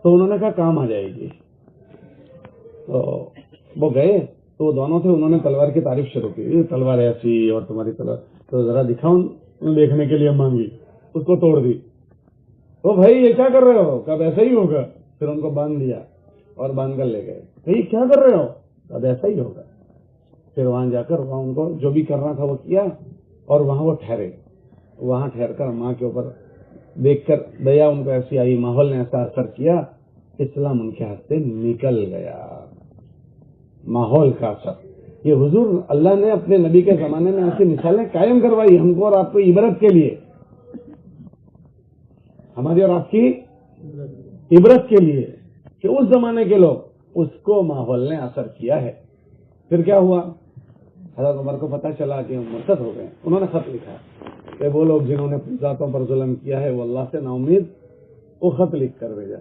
تو انہوں نے کہا کام آ جائے گی۔ تو وہ گئے، تو دونوں تھے، انہوں نے تلوار کی تعریف شروع کی، یہ تلوار ایسی اور تمہاری تلوار، تو ذرا دکھاؤ دیکھنے کے لیے مانگی، اس کو توڑ دی۔ وہ بھائی یہ کیا کر رہے ہو؟ کب ایسا ہی ہوگا۔ پھر ان کو باندھ دیا اور باندھ کر لے گئے، بھائی کیا کر رہے ہو؟ کب ایسا ہی ہوگا۔ پھر وہاں جا کر وہاں ان کو جو بھی کرنا تھا وہ کیا، اور وہاں وہ ٹھہرے۔ وہاں ٹھہر کر ماں کے اوپر دیکھ کر دیا ان کو ایسی آئی، ماحول نے ایسا اثر کیا، اسلام ان کے ہاتھ سے نکل گیا۔ ماحول کا اثر، یہ حضور اللہ نے اپنے نبی کے زمانے میں ایسی مثالیں قائم کروائی ہم کو اور آپ کو عبرت کے لیے، ہماری اور آپ کی عبرت کے لیے، کہ اس زمانے کے لوگ، اس کو ماحول نے اثر کیا ہے۔ پھر کیا ہوا؟ حضرت عمر کو پتا چلا کہ مرتد ہو گئے۔ انہوں نے خط لکھا کہ وہ لوگ جنہوں نے ذاتوں پر ظلم کیا ہے وہ اللہ سے نا امید وہ خط لکھ کر بھیجا.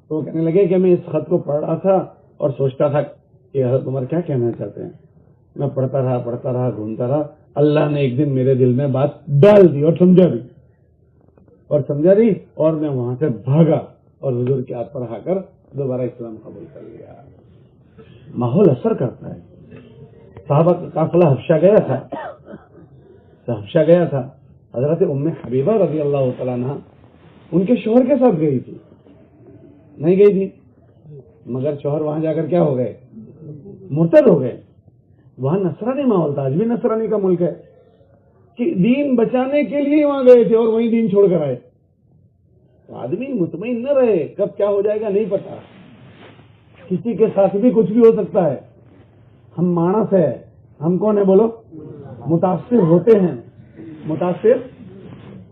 تو وہ کہنے لگے کہ میں اس خط کو پڑھ رہا تھا اور سوچتا تھا کہ حضرت عمر کیا کہنا چاہتے ہیں. میں پڑھتا رہا گھومتا رہا. اللہ نے ایک دن میرے دل میں بات ڈال دی اور سمجھا دی اور میں وہاں سے بھاگا اور حضور کے ہاتھ پر آ کر دوبارہ اسلام قبول کر لیا. ماحول اثر کرتا ہے. صحابہ کا قافلہ حبشہ گیا تھا. حضرت ام حبیبہ رضی اللہ تعالیٰ عنہ ان کے شوہر کے ساتھ گئی تھی. نہیں گئی تھی مگر شوہر وہاں جا کر کیا ہو گئے؟ مرتد ہو گئے. وہاں نصرانی ماحول تھا. آج بھی نصرانی کا ملک ہے کہ دین بچانے کے لیے وہاں گئے تھے اور وہیں دین چھوڑ کر آئے. آدمی مطمئن نہ رہے, کب کیا ہو جائے گا نہیں پتا. کسی کے ساتھ بھی کچھ بھی ہو سکتا ہے. ہم مانس ہے, ہم کون ہے بولو؟ متاثر ہوتے ہیں, متاثر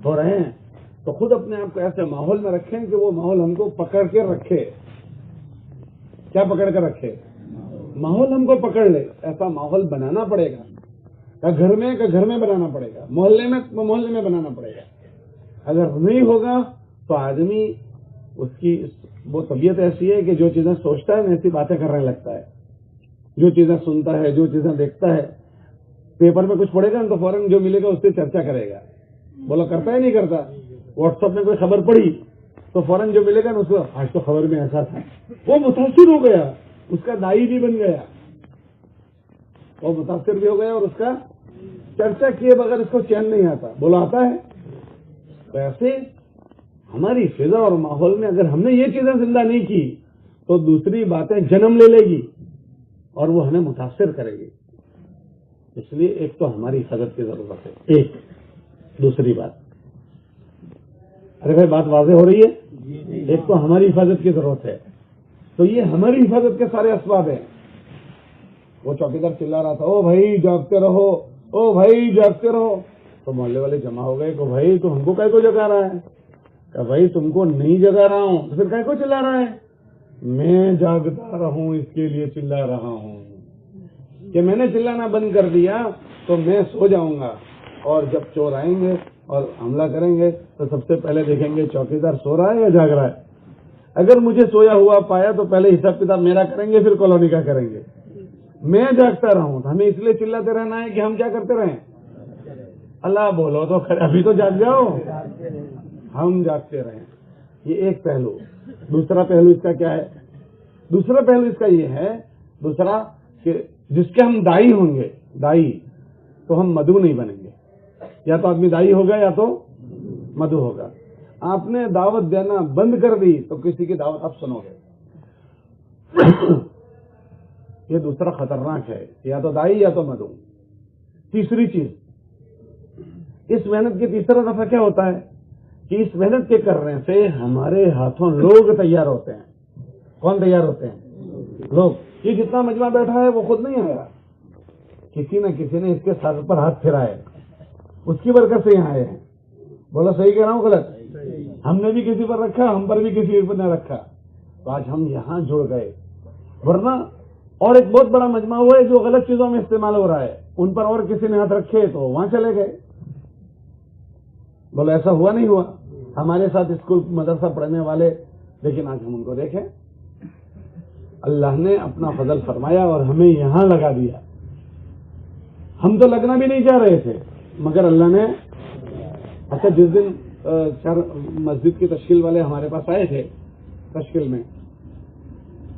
ہو رہے ہیں. تو خود اپنے آپ کو ایسے ماحول میں رکھیں کہ وہ ماحول ہم کو پکڑ کے رکھے. کیا پکڑ کر رکھے؟ ماحول ہم کو پکڑ لے. ایسا ماحول بنانا پڑے گا, گھر میں بنانا پڑے گا, محلے میں بنانا پڑے گا. اگر نہیں ہوگا تو آدمی اس کی وہ طبیعت ایسی ہے کہ جو چیزیں سوچتا ہے ایسی باتیں کرنے لگتا ہے. جو چیزیں سنتا ہے, جو چیزیں دیکھتا ہے, پیپر میں کچھ پڑھے گا تو فوراً جو ملے گا اس سے چرچا کرے گا. بولو کرتا ہے نہیں کرتا؟ واٹس ایپ میں کوئی خبر پڑھی تو فوراً جو ملے گا نا اس کو آج تو خبر میں ایسا تھا. وہ متاثر ہو گیا, اس کا دائی بھی بن گیا, وہ متاثر بھی ہو گیا اور اس کا چرچا کیے بغیر اس کو چین نہیں آتا. بولو آتا ہے؟ تو ایسے ہماری فضا اور ماحول میں اگر ہم نے یہ چیزیں زندہ نہیں کی تو دوسری باتیں جنم لے لے گی اور وہ ہمیں متاثر کرے گی. اس لیے ایک تو ہماری حفاظت کی ضرورت ہے. ایک دوسری بات, ارے بھائی بات واضح ہو رہی ہے. ایک تو ہماری حفاظت کی ضرورت ہے. تو یہ ہماری حفاظت کے سارے اسباب ہیں. وہ چوکیدار چلا رہا تھا, او بھائی جاگتے رہو, او بھائی جاگتے رہو. تو محلے والے جمع ہو گئے کہ بھائی تو ہم کو کائے کو جگا رہا ہے؟ کہ بھائی تم کو نہیں جگا رہا ہوں تو پھر کائے کو چلا رہا ہے؟ میں جاگتا رہوں اس کے لیے چلا رہا ہوں کہ میں نے چلانا بند کر دیا تو میں سو جاؤں گا, اور جب چور آئیں گے اور حملہ کریں گے تو سب سے پہلے دیکھیں گے چوکیدار سو رہا ہے یا جاگ رہا ہے. اگر مجھے سویا ہوا پایا تو پہلے حساب کتاب میرا کریں گے, پھر کالونی کا کریں گے. میں جاگتا رہوں تو ہمیں اس لیے چلاتے رہنا ہے کہ ہم کیا کرتے رہیں؟ اللہ بولو تو ابھی تو جاگ جاؤ, ہم جاگتے رہیں. یہ ایک پہلو. دوسرا پہلو اس کا کیا ہے؟ دوسرا پہلو اس کا یہ ہے دوسرا کہ جس کے ہم دائی ہوں گے, دائی, تو ہم مدعو نہیں بنیں گے. یا تو آدمی دائی ہوگا یا تو مدعو ہوگا. آپ نے دعوت دینا بند کر دی تو کسی کی دعوت آپ سنو گے. یہ دوسرا خطرناک ہے, یا تو دائی یا تو مدعو. تیسری چیز, اس محنت کی تیسرا دفعہ کیا ہوتا ہے کہ اس محنت کے کرنے سے ہمارے ہاتھوں لوگ تیار ہوتے ہیں. کون تیار ہوتے ہیں؟ لوگ. یہ جتنا مجمع بیٹھا ہے وہ خود نہیں آیا, کسی نہ کسی نے اس کے سر پر ہاتھ پھرائے, اس کی برکت سے یہاں آئے ہیں. بولو صحیح کہہ رہا ہوں غلط؟ ہم نے بھی کسی پر رکھا, ہم پر بھی کسی پر نہ رکھا, تو آج ہم یہاں جڑ گئے. ورنہ اور ایک بہت بڑا مجمع ہوا ہے جو غلط چیزوں میں استعمال ہو رہا ہے, ان پر اور کسی نے ہاتھ رکھے تو وہاں چلے گئے. بولو ایسا ہوا نہیں ہوا؟ ہمارے ساتھ اسکول مدرسہ پڑھنے والے, لیکن آج ہم ان کو دیکھیں, اللہ نے اپنا فضل فرمایا اور ہمیں یہاں لگا دیا. ہم تو لگنا بھی نہیں چاہ رہے تھے مگر اللہ نے. اچھا جس دن مسجد کی تشکیل والے ہمارے پاس آئے تھے تشکیل میں,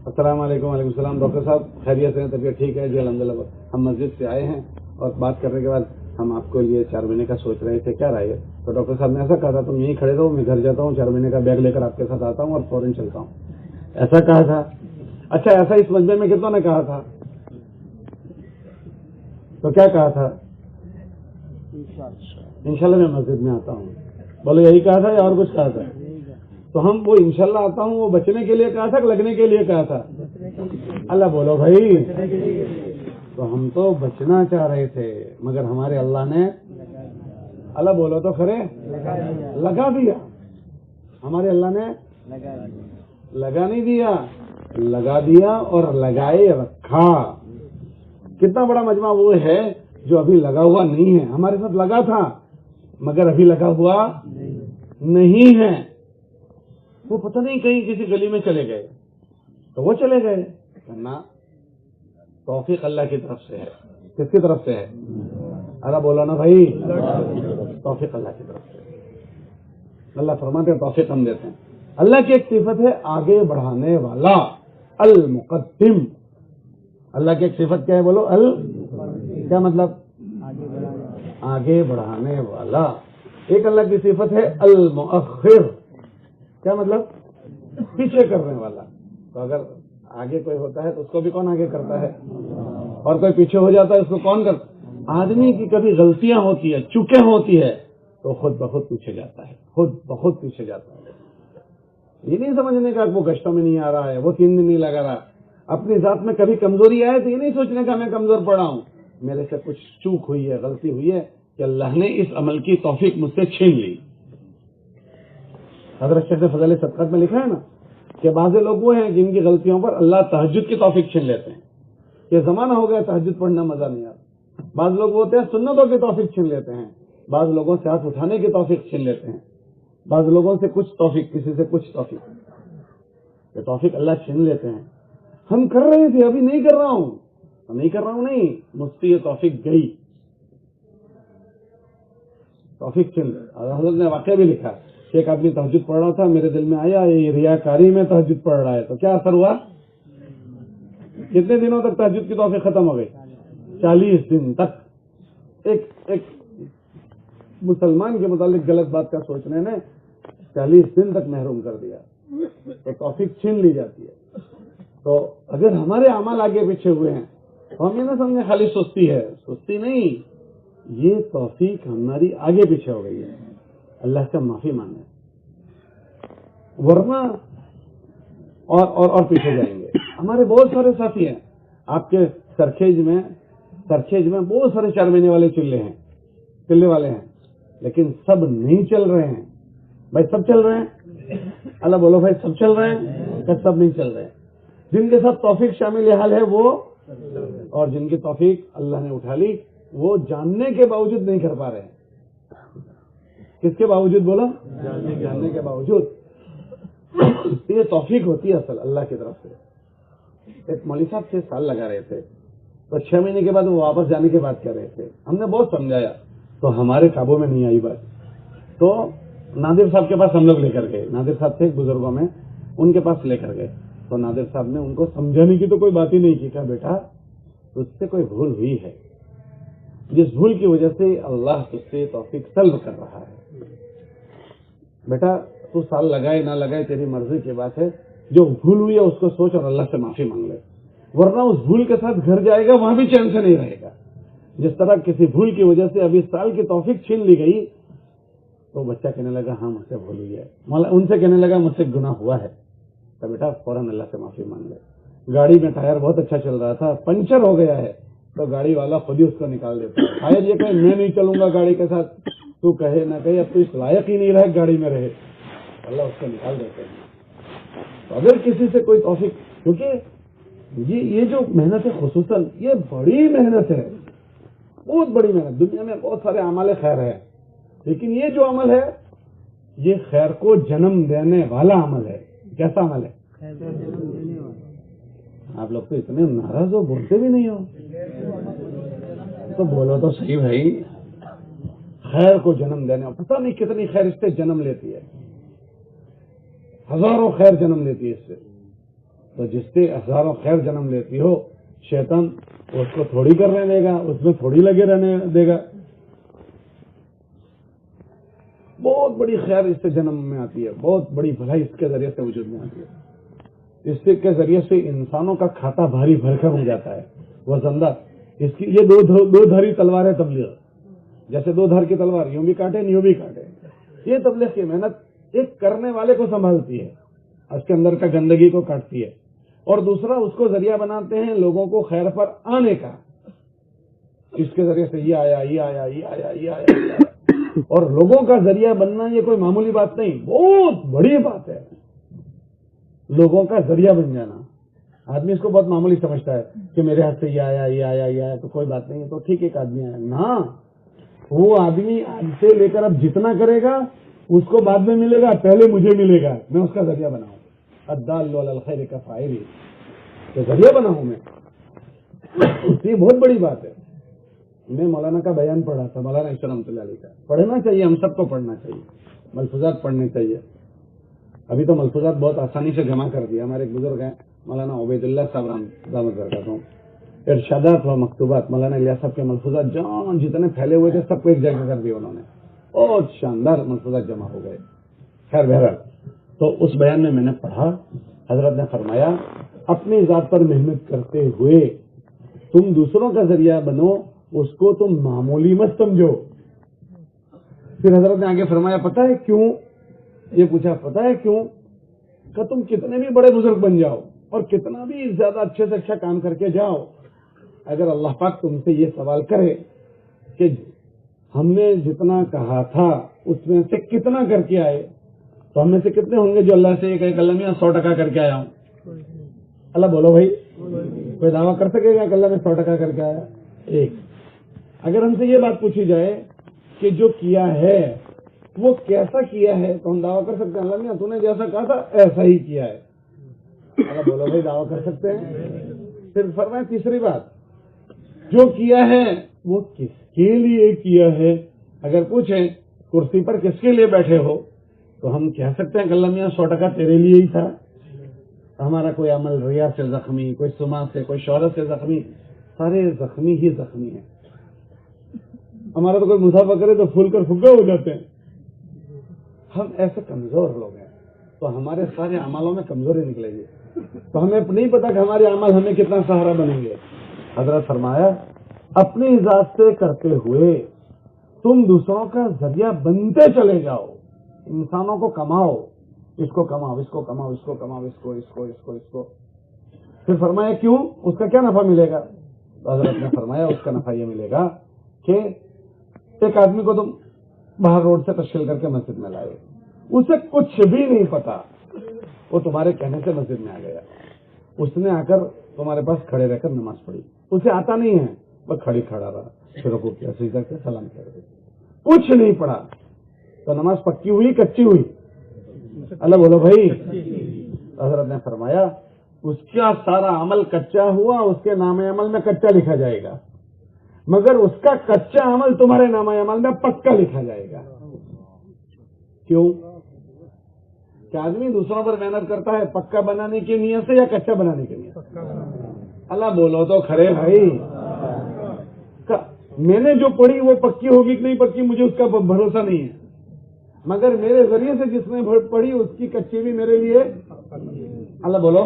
السلام علیکم. وعلیکم السلام. ڈاکٹر صاحب خیریت سے ہیں؟ طبیعت ٹھیک ہے؟ جی الحمدللہ. ہم مسجد سے آئے ہیں اور بات کرنے کے بعد ہم آپ کو لیے 4 مہینے کا سوچ رہے تھے, کیا رائے ہے؟ تو ڈاکٹر صاحب نے ایسا کہا تھا تم یہیں کھڑے رہو, میں گھر جاتا ہوں, 4 مہینے کا بیگ لے کر آپ کے ساتھ آتا ہوں اور فوراً چلتا ہوں. ایسا کہا تھا. اچھا ایسا اس مجمع میں کتنوں نے کہا تھا؟ تو کیا کہا تھا؟ انشاءاللہ میں مسجد میں آتا ہوں. بولو یہی کہا تھا یا اور کچھ کہا تھا؟ تو ہم وہ انشاءاللہ آتا ہوں وہ بچنے کے لیے کہا تھا کہ لگنے کے لیے کہا تھا؟ اللہ بولو بھائی. تو ہم تو بچنا چاہ رہے تھے مگر ہمارے اللہ نے, اللہ بولو تو کھرے, لگا دیا. ہمارے اللہ نے لگا نہیں دیا, لگا دیا اور لگائے رکھا. کتنا بڑا مجمع وہ ہے جو ابھی لگا ہوا نہیں ہے. ہمارے ساتھ لگا تھا مگر ابھی لگا ہوا نہیں ہے. وہ پتہ نہیں کہیں کسی گلی میں چلے گئے تو وہ چلے گئے نا. توفیق اللہ کی طرف سے ہے. کس کی طرف سے ہے؟ ارے بولو نا بھائی, توفیق اللہ کی طرف سے. اللہ فرماتے ہیں توفیق ہم دیتے ہیں. اللہ کی ایک صفت ہے آگے بڑھانے والا, المقدم. اللہ کی ایک صفت کیا ہے بولو؟ کیا مطلب؟ آگے بڑھانے والا. ایک اللہ کی صفت ہے المؤخر. کیا مطلب؟ پیچھے کرنے والا. تو اگر آگے کوئی ہوتا ہے تو اس کو بھی کون آگے کرتا ہے, اور کوئی پیچھے ہو جاتا ہے اس کو کون کرتا ہے؟ آدمی کی کبھی غلطیاں ہوتی ہے, چوکیں ہوتی ہے, تو خود بخود پیچھے جاتا ہے, خود بخود پیچھے جاتا ہے. یہ نہیں سمجھنے کا وہ گشتوں میں نہیں آ رہا ہے, وہ 3 دن نہیں لگا رہا. اپنی ذات میں کبھی کمزوری آئے تو یہ نہیں سوچنے کا میں کمزور پڑا ہوں, میرے سے کچھ چوک ہوئی ہے, غلطی ہوئی ہے کہ اللہ نے اس عمل کی توفیق مجھ سے چھین لی. حضرت شیخ فضائل صدقات میں لکھا ہے نا کہ بعض لوگ وہ ہیں جن کی غلطیوں پر اللہ تہجد کی توفیق چھین لیتے ہیں. یہ زمانہ ہو گیا تہجد پڑھنا مزہ نہیں آتا. بعض لوگ ہوتے ہیں سنتوں کی توفیق چھین لیتے ہیں, بعض لوگوں سے ہاتھ اٹھانے کی توفیق چھین لیتے ہیں, بعض لوگوں سے کچھ توفیق, کسی سے کچھ توفیق. یہ توفیق اللہ چھین لیتے ہیں. ہم کر رہے تھے, ابھی نہیں کر رہا ہوں, نہیں کر رہا ہوں نہیں, مجھ سے یہ توفیق گئی, توفیق چھین. حضرت نے واقعہ بھی لکھا کہ ایک آدمی تہجد پڑھ رہا تھا, میرے دل میں آیا یہ ریاکاری میں تہجد پڑھ رہا ہے, تو کیا اثر ہوا؟ کتنے دنوں تک تہجد کی توفیق ختم ہو گئی؟ 40 دن تک. ایک مسلمان کے متعلق غلط بات کا سوچنے نے 40 دن تک محروم کر دیا. ایک توفیق چھین لی جاتی ہے. تو اگر ہمارے اعمال آگے پیچھے ہوئے ہیں تو ہم یہ نہ سمجھیں خالی سستی ہے, سستی نہیں, یہ توفیق ہماری آگے پیچھے ہو گئی ہے. اللہ سے معافی مانگے, ورنہ اور پیچھے جائیں گے. ہمارے بہت سارے ساتھی ہیں آپ کے سرکھیج میں بہت سارے 4 مہینے والے چلنے والے ہیں, لیکن سب نہیں چل رہے ہیں. بھائی سب چل رہے ہیں؟ اللہ بولو بھائی سب چل رہے ہیں کہ سب نہیں چل رہے ہیں؟ جن کے ساتھ توفیق شامل حال ہے وہ, اور جن کی توفیق اللہ نے اٹھا لی وہ جاننے کے باوجود نہیں کر پا رہے ہیں. کس کے باوجود بولو؟ جاننے کے باوجود. یہ توفیق ہوتی ہے اصل اللہ کی طرف سے. ایک مولوی صاحب 6 سال لگا رہے تھے, تو 6 مہینے کے بعد وہ واپس جانے کی بات کر رہے تھے. ہم نے بہت سمجھایا تو ہمارے قابو میں نہیں آئی بات. تو نادر صاحب کے پاس ہم لوگ لے کر گئے. نادر صاحب تھے ایک بزرگوں میں, ان کے پاس لے کر گئے. تو نادر صاحب نے ان کو سمجھانے کی تو کوئی بات ہی نہیں کی. کہا بیٹا تجھ سے کوئی بھول ہوئی ہے, جس بھول کی وجہ سے اللہ تجھ سے توفیق طلب کر رہا ہے. بیٹا تو سال لگائے نہ لگائے تیری مرضی کی بات ہے, جو بھول ہوئی ہے اس کو سوچ اور اللہ سے معافی مانگ لے, ورنہ اس بھول کے ساتھ گھر جائے گا وہاں بھی چین سے نہیں رہے گا. جس طرح کسی بھول کی وجہ سے ابھی سال کی توفیق چھین لی گئی تو بچہ کہنے لگا ہاں مجھ سے بھول ہوئی ہے, ان سے کہنے لگا مجھ سے گناہ ہوا ہے. تو بیٹا فوراً اللہ سے معافی مانگ لے. گاڑی میں ٹائر بہت اچھا چل رہا تھا, پنچر ہو گیا ہے, تو گاڑی والا خود ہی اس کو نکال دیتا ہے. شاید یہ کہے میں نہیں چلوں گا گاڑی کے ساتھ, تو کہے نہ کہے اب تو اس لائق ہی نہیں رہے گاڑی میں رہے, اللہ اس کو نکال دیتے ہیں. تو اگر کسی سے کوئی توفیق, کیونکہ یہ جو محنت ہے خصوصاً یہ بڑی محنت ہے, بہت بڑی محنت. دنیا میں بہت سارے اعمال خیر ہے, لیکن یہ جو عمل ہے یہ خیر کو جنم دینے والا عمل ہے. کیسا عمل ہے؟ آپ لوگ تو اتنے ناراض ہو, بولتے بھی نہیں ہو, تو بولو تو صحیح بھائی. خیر کو جنم دینے, پتہ نہیں کتنی خیر اس سے جنم لیتی ہے, ہزاروں خیر جنم لیتی ہے اس سے. تو جس سے ہزاروں خیر جنم لیتی ہو, شیطان اس کو تھوڑی کرنے دے گا, اس میں تھوڑی لگے رہنے دے گا. بہت بڑی خیر اس سے جنم میں آتی ہے, بہت بڑی بھلائی اس کے ذریعے سے وجود میں آتی ہے. اس کے ذریعے سے انسانوں کا کھاتا بھاری بھرکم ہو جاتا ہے. وہ زندہ اس کی یہ دو دھاری تلوار ہے تبلیغ, جیسے 2 دھار کی تلوار یوں بھی کاٹے یوں بھی کاٹے. یہ تبلیغ کی محنت ایک کرنے والے کو سنبھالتی ہے, اس کے اندر کا گندگی کو کاٹتی ہے, اور دوسرا اس کو ذریعہ بناتے ہیں لوگوں کو خیر پر آنے کا. اس کے ذریعے سے یہ آیا یہ آیا یہ آیا یہ آیا, اور لوگوں کا ذریعہ بننا یہ کوئی معمولی بات نہیں, بہت بڑی بات ہے. لوگوں کا ذریعہ بن جانا, آدمی اس کو بہت معمولی سمجھتا ہے کہ میرے ہاتھ سے یہ آیا یہ آیا یہ آیا تو کوئی بات نہیں, تو ٹھیک ایک آدمی آیا. نہ, وہ آدمی آج سے لے کر اب جتنا کرے گا اس کو بعد میں ملے گا، پہلے مجھے ملے گا، میں اس کا ذریعہ بناؤں، الدال علی الخیر کفاعل، تو ذریعہ بناؤں میں. یہ بہت بڑی بات ہے. میں مولانا کا بیان پڑھا تھا، مولانا عشاء رحمۃ اللہ علیہ کا. پڑھنا چاہیے، ہم سب کو پڑھنا چاہیے، ملفوظات پڑھنے چاہیے. ابھی تو ملفوظات بہت آسانی سے جمع کر دیا. ہمارے ایک بزرگ ہیں مولانا عبید اللہ صاحب دامت برکاتہ ہوں، ارشادات و مکتوبات، مولانا الیاس صاحب کے ملفوظات جتنے پھیلے ہوئے تھے سب کو ایک جگہ کر دیا انہوں نے. بہت شاندار ملفوظات جمع ہو گئے. خیر بہرحال، تو اس بیان میں نے پڑھا، حضرت نے فرمایا اپنی ذات پر محنت کرتے ہوئے تم دوسروں کا ذریعہ بنو، اس کو تم معمولی مت سمجھو. پھر حضرت نے آگے فرمایا پتہ ہے کیوں؟ یہ پوچھا پتہ ہے کیوں؟ کہ تم کتنے بھی بڑے بزرگ بن جاؤ اور کتنا بھی زیادہ اچھے سے اچھا کام کر کے جاؤ، اگر اللہ پاک تم سے یہ سوال کرے کہ ہم نے جتنا کہا تھا اس میں سے کتنا کر کے آئے، تو ہم میں سے کتنے ہوں گے جو اللہ سے یہ کہے کہ اللہ میں 100% کر کے آیا ہوں؟ اللہ بولو بھائی، کوئی دعویٰ کر سکے گا کہ اللہ میں 100% کر کے آیا؟ ایک. اگر ہم سے یہ بات پوچھی جائے کہ جو کیا ہے وہ کیسا کیا ہے، تو ہم دعویٰ کر سکتے ہیں اللہ میاں تو نے جیسا کہا تھا ایسا ہی کیا ہے. اللہ بولو بھائی، دعویٰ کر سکتے ہیں؟ پھر فرمائیں تیسری بات، جو کیا ہے وہ کس کے لیے کیا ہے. اگر پوچھیں کرسی پر کس کے لیے بیٹھے ہو، تو ہم کہہ سکتے ہیں کہ اللہ میاں 100% تیرے لیے ہی تھا. ہمارا کوئی عمل ریا سے زخمی، کوئی سما سے، کوئی شہرت سے زخمی، سارے زخمی ہی زخمی ہیں. ہمارا تو کوئی مسافہ کرے تو پھول کر پھگا ہو جاتے ہیں. ہم ایسے کمزور لوگ ہیں، تو ہمارے سارے عملوں میں کمزوری نکلے گی، تو ہمیں نہیں پتا کہ ہمارے عمل ہمیں کتنا سہارا بنیں گے. حضرت فرمایا اپنی ذات سے کرتے ہوئے تم دوسروں کا ذریعہ بنتے چلے جاؤ. انسانوں کو کماؤ، اس کو کماؤ، اس کو کماؤ، اس کو کماؤ، اس کو اس کو اس کو اس کو. پھر فرمایا کیوں؟ اس کا کیا نفع ملے گا؟ تو حضرت نے فرمایا اس کا نفع یہ ملے گا کہ ایک آدمی کو تم باہر روڈ سے تشکیل کر کے مسجد میں لائے، اسے کچھ بھی نہیں پتا، وہ تمہارے کہنے سے مسجد میں آ گیا. اس نے آ کر تمہارے پاس کھڑے رہ کر نماز پڑھی، اسے آتا نہیں ہے، وہ کھڑا رہا، پھر رکوع کیا، سجدہ کیا، سلام کیا، کچھ نہیں پڑھا، تو نماز پکی ہوئی کچی ہوئی؟ اللہ بولو بھائی. حضرت نے فرمایا اس کا سارا عمل کچا ہوا، اس کے نام عمل میں کچا لکھا جائے گا، مگر اس کا کچا عمل تمہارے نام عمل میں پکا لکھا جائے گا. کیوں؟ کہ آدمی دوسروں پر محنت کرتا ہے پکا بنانے کی نیت سے یا کچا بنانے کی نیت سے؟ اللہ بولو تو کھڑے بھائی. میں نے جو پڑھی وہ پکی ہوگی کہ نہیں پکی مجھے اس کا بھروسہ نہیں ہے، مگر میرے ذریعے سے جس نے پڑھی اس کی کچی بھی میرے لیے. اللہ بولو.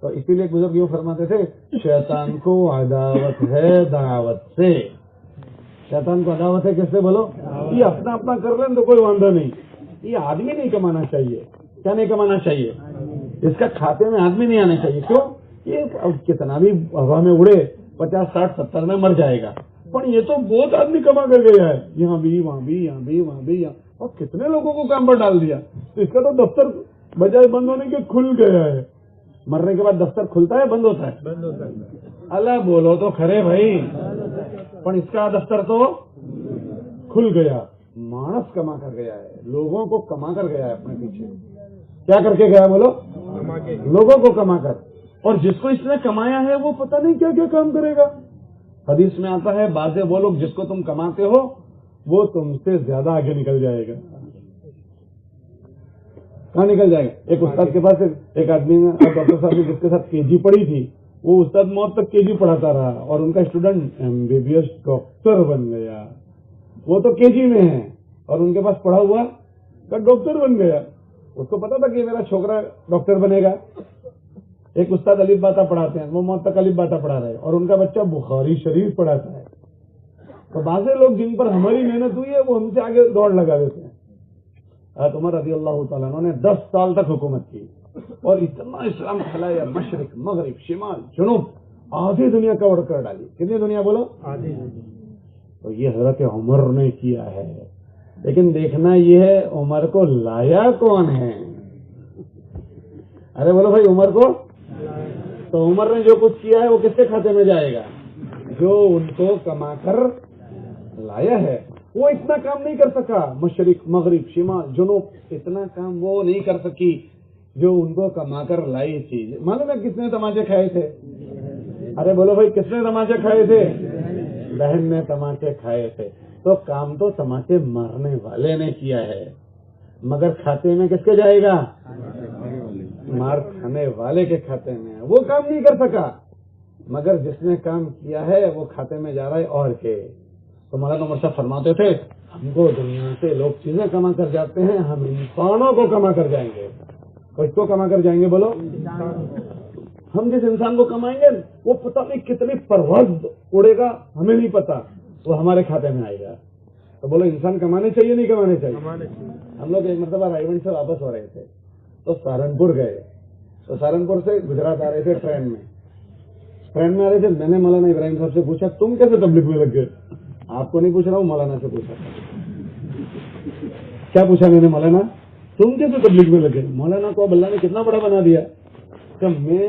تو اسی لیے بزرگ یوں فرماتے تھے شیطان کو عداوت ہے دعوت سے. شیطان کو عداوت ہے کس سے؟ بولو. یہ اپنا اپنا کر لیں تو کوئی واندہ نہیں، یہ آدمی نہیں کمانا چاہیے. کیا نہیں کمانا چاہیے؟ اس کا کھاتے میں آدمی نہیں آنا چاہیے. کیوں؟ یہ کتنا بھی ہوا میں اڑے 50 60 70 میں مر جائے گا، پر یہ تو بہت آدمی کما کر گیا ہے، یہاں بھی وہاں بھی یہاں بھی وہاں بھی یہاں، اور کتنے لوگوں کو کام پر ڈال دیا. تو اس کا تو دفتر بجائے بند ہونے کے کھل گیا ہے. مرنے کے بعد دفتر کھلتا ہے بند ہوتا ہے؟ بند ہوتا ہے. اللہ بولو تو کھڑے بھائی. پر اس کا دفتر تو کھل گیا. مانس کما کر گیا ہے، لوگوں کو کما کر گیا ہے اپنے پیچھے. کیا کر کے گیا؟ بولو. لوگوں کو کما کر. اور جس کو اس نے کمایا ہے وہ پتہ نہیں کیا کیا کام کرے گا. حدیث میں آتا ہے بعض وہ لوگ جس کو تم کماتے ہو وہ تم سے زیادہ آگے نکل جائے گا. کہاں نکل جائے گا؟ ایک استاد کے پاس ایک آدمی نے، ڈاکٹر صاحب نے جس کے ساتھ KG پڑھی تھی، وہ استاد موت تک KG پڑھاتا رہا اور ان کا اسٹوڈنٹ MBBS ڈاکٹر بن گیا. وہ تو KG میں ہے اور ان کے پاس پڑھا ہوا کا ڈاکٹر بن گیا. اس کو پتا تھا کہ میرا چھوکرا ڈاکٹر بنے گا. ایک استاد الف باتا پڑھاتے ہیں، وہ موت تک الف باتا پڑھا رہے اور ان کا بچہ بخاری شریف پڑھاتا ہے. تو بعض لوگ جن پر ہماری محنت ہوئی ہے وہ ہم سے آگے دوڑ لگا دیتے ہیں. عمر رضی اللہ تعالیٰ عنہ نے 10 سال تک حکومت کی اور اتنا اسلام پھیلایا، مشرق مغرب شمال جنوب، آدھی دنیا کور کر ڈالی. کتنی دنیا بولو؟ آدھی. تو یہ حضرت عمر نے کیا ہے. لیکن دیکھنا یہ ہے عمر کو لایا کون ہے. ارے بولو بھائی، عمر کو. تو عمر نے جو کچھ کیا ہے وہ کس کے کھاتے میں جائے گا؟ جو ان کو کما کر لایا ہے. وہ اتنا کام نہیں کر سکا، مشرق مغرب شمال جنوب اتنا کام وہ نہیں کر سکی جو ان کو کما کر لائی تھی۔ معلوم ہے کس نے تماچے کھائے تھے؟ ارے بولو بھائی، کس نے تماچے کھائے تھے؟ بہن نے تماچے کھائے تھے۔ تو کام تو تماچے مارنے والے نے کیا ہے، مگر کھاتے میں کس کے جائے گا؟ مار کھانے والے کے کھاتے میں۔ وہ کام نہیں کر سکا، مگر جس نے کام کیا ہے وہ کھاتے میں جا رہا ہے اور کے۔ تو مولانا عمر صاحب فرماتے تھے ہم کو دنیا سے لوگ چیزیں کما کر جاتے ہیں، ہم انسانوں کو کما کر جائیں گے۔ کس کو کما کر جائیں گے بولو؟ ہم جس انسان کو کمائیں گے وہ پتہ نہیں کتنی پرواز اڑے گا، ہمیں نہیں پتا، وہ ہمارے کھاتے میں آئے گا۔ تو بولو انسان کمانے چاہیے نہیں کمانے چاہیے؟ ہم لوگ ایک مرتبہ رائے گنج سے واپس ہو رہے تھے تو سہارنپور گئے، تو سہارنپور سے گجرات آ رہے تھے ٹرین میں آ رہے تھے۔ میں نے مولانا ابراہیم صاحب سے پوچھا تم کیسے تبلیغ میں لگ گئے؟ آپ کو نہیں پوچھ رہا ہوں، مولانا سے پوچھا۔ کیا پوچھا میں نے؟ مولانا تم کیسے تبلیغ میں لگے؟ مولانا کو اب اللہ نے کتنا بڑا بنا دیا کہ میں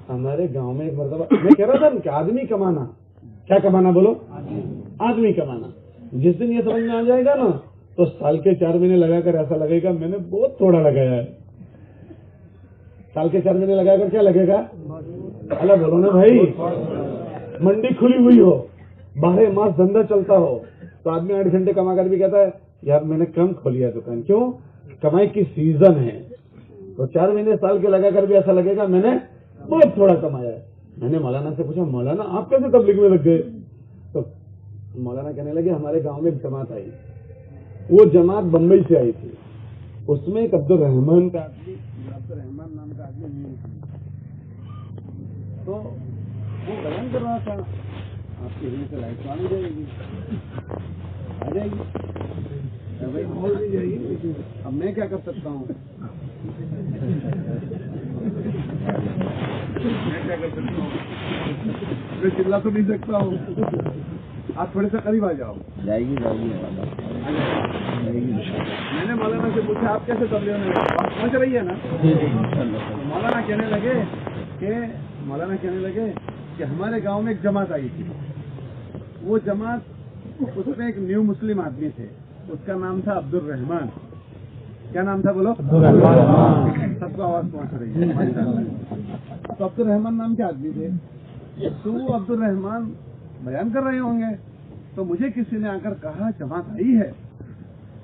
ہمارے گاؤں میں ایک مرتبہ میں کہہ رہا تھا کہ آدمی کمانا، کیا کمانا بولو؟ آدمی کمانا۔ جس دن یہ سمجھ میں آ جائے گا نا تو سال کے 4 مہینے لگا کر ایسا لگے گا میں نے بہت تھوڑا لگایا ہے۔ سال کے 4 مہینے لگا کر کیا لگے گا؟ اللہ بولو نا بھائی، منڈی کھلی ہوئی ہو، 12 ماس دھندا چلتا ہو تو آدمی 8 گھنٹے کما کر بھی کہتا ہے یار میں نے کم کھولی ہے دکان، کیوں؟ کمائی کی سیزن ہے۔ تو 4 مہینے سال کے لگا کر بھی ایسا لگے گا میں نے بہت تھوڑا کمایا ہے۔ میں نے مولانا سے پوچھا مولانا آپ کیسے تبلیغ میں لگ گئے؟ تو مولانا کہنے لگے ہمارے گاؤں میں ایک جماعت آئی، وہ جماعت بمبئی سے آئی تھی، اس میں ایک عبدالرحمان کا آدمی، عبدالرحمان نام کا آدمی نہیں تھا، تو وہ بیان کر رہا تھا آپ کی روم سے لائٹ آ جائے گی، آ جائے گی بھائی بھی جائے گی، اب میں کیا کر سکتا ہوں؟ میں کیا کر سکتا ہوں؟ میں چلا تو نہیں سکتا ہوں، آپ تھوڑے سے قریب آ جاؤ۔ جائے گی میں نے مولانا سے پوچھا آپ کیسے تبلیغ میں پہنچ رہی ہے نا؟ مولانا کہنے لگے کہ ہمارے گاؤں میں ایک جماعت آئی تھی، وہ جماعت اس میں ایک نیو مسلم آدمی تھے، اس کا نام تھا عبدالرحمان۔ کیا نام تھا بولو؟ عبدالرحمان۔ سب کو آواز پہنچ رہی ہے۔ تو عبدالرحمان نام کے آدمی تھے، تو وہ عبدالرحمان بیان کر رہے ہوں گے تو مجھے کسی نے آ کر کہا جماعت آئی ہے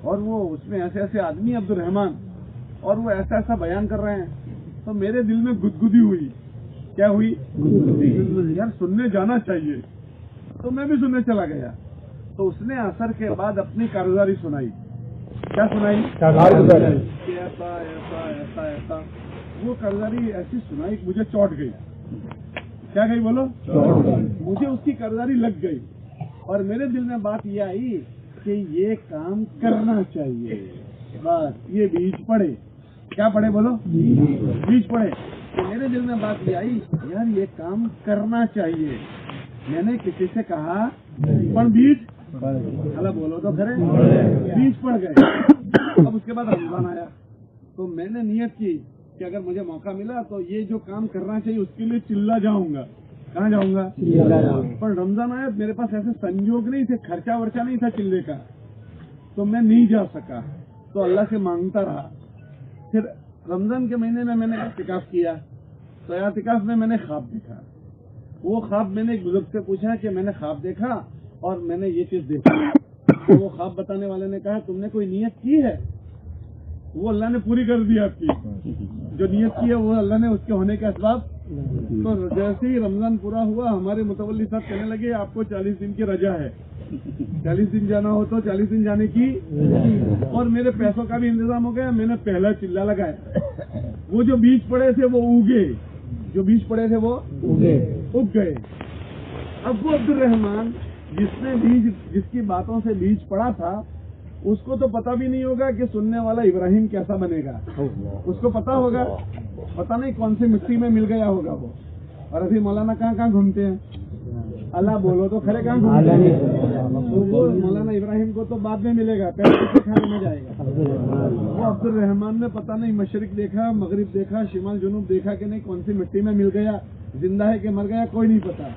اور وہ اس میں ایسے ایسے آدمی عبدالرحمان اور وہ ایسا ایسا بیان کر رہے ہیں، تو میرے دل میں گدگدی ہوئی۔ کیا ہوئی؟ یار سننے جانا چاہیے، تو میں بھی سننے چلا گیا۔ تو اس نے اثر کے بعد اپنی کارگزاری سنائی۔ کیا سنائی؟ ایسا ایسا ایسا ایسا۔ وہ کارگزاری ایسی سنائی مجھے چوٹ گئی۔ کیا گئی بولو؟ مجھے اس کی کارگزاری لگ گئی اور میرے دل میں بات یہ آئی کہ یہ کام کرنا چاہیے، بس یہ بیج پڑے۔ کیا پڑے بولو؟ بیج پڑے۔ تو میرے دل میں بات یہ آئی یار یہ کام کرنا چاہیے۔ میں نے کسی سے کہا پر بیج اللہ بولو تو کرے، بیج پڑ گئے۔ اب اس کے بعد رمضان آیا تو میں نے نیت کی کہ اگر مجھے موقع ملا تو یہ جو کام کرنا چاہیے اس کے لیے چلا جاؤں گا۔ کہاں جاؤں گا؟ پر رمضان آیا، میرے پاس ایسے سنجوگ نہیں تھے، خرچہ ورچہ نہیں تھا چلے کا، تو میں نہیں جا سکا، تو اللہ سے مانگتا رہا۔ پھر رمضان کے مہینے میں نے اعتکاف کیا، تو اعتکاف میں نے خواب دیکھا۔ وہ خواب میں نے ایک بزرگ سے پوچھا کہ میں نے خواب دیکھا اور میں نے یہ چیز دیکھی، تو وہ خواب بتانے والے نے کہا تم نے کوئی نیت کی ہے؟ وہ اللہ نے پوری کر دی آپ کی، جو نیت کی ہے وہ اللہ نے اس کے ہونے کے اسباب۔ تو جیسے ہی رمضان پورا ہوا ہمارے متولی صاحب کہنے لگے آپ کو 40 دن کی رجا ہے، 40 دن جانا ہو تو 40 دن جانے کی، اور میرے پیسوں کا بھی انتظام ہو گیا۔ میں نے پہلا چلہ لگایا، وہ جو بیج پڑے تھے وہ اگے، جو بیج پڑے تھے وہ اگ گئے۔ اب وہ عبدالرحمان جس کی باتوں سے بیج پڑا تھا اس کو تو پتہ بھی نہیں ہوگا کہ سننے والا ابراہیم کیسا بنے گا، اس کو پتا ہوگا، پتہ نہیں کون سی مٹی میں مل گیا ہوگا وہ۔ اور ابھی مولانا کہاں کہاں گھومتے ہیں؟ اللہ بولو تو کھڑے کہاں گھومتے ہیں؟ تو وہ مولانا ابراہیم کو تو بعد میں ملے گا، پہلے کسی کھانے میں جائے گا۔ وہ عبدالرحمان نے پتہ نہیں مشرق دیکھا، مغرب دیکھا، شمال جنوب دیکھا کہ نہیں، کون سی مٹی میں مل گیا، زندہ ہے کہ مر گیا کوئی نہیں پتا،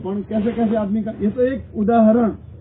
کون کیسے کیسے آدمی کا۔ یہ تو ایک اداہرن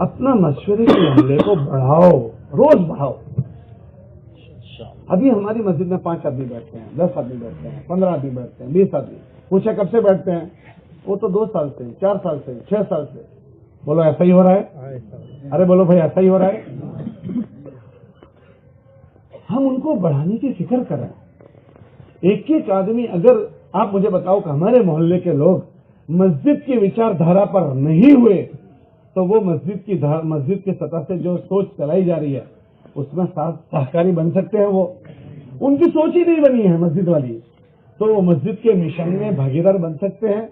اپنا مشورے کے عملے کو بڑھاؤ، روز بڑھاؤ. ابھی ہماری مسجد میں 5 آدمی بیٹھتے ہیں، 10 آدمی بیٹھتے ہیں، 15 آدمی بیٹھتے ہیں، 20 آدمی. پوچھا کب سے بیٹھتے ہیں؟ وہ تو 2 سال سے، 4 سال سے، 6 سال سے. بولو ایسا ہی ہو رہا ہے؟ ارے بولو بھائی ایسا ہی ہو رہا ہے. ہم ان کو بڑھانے کی فکر کریں. ایک ایک آدمی، اگر آپ مجھے بتاؤ کہ ہمارے محلے کے لوگ مسجد کی وچار دھارا پر نہیں ہوئے تو وہ مسجد کی سطح سے جو سوچ چلائی جا رہی ہے اس میں سہکاری بن سکتے ہیں؟ وہ ان کی سوچ ہی نہیں بنی ہے مسجد والی، تو وہ مسجد کے مشن میں بھاگیدار بن سکتے ہیں؟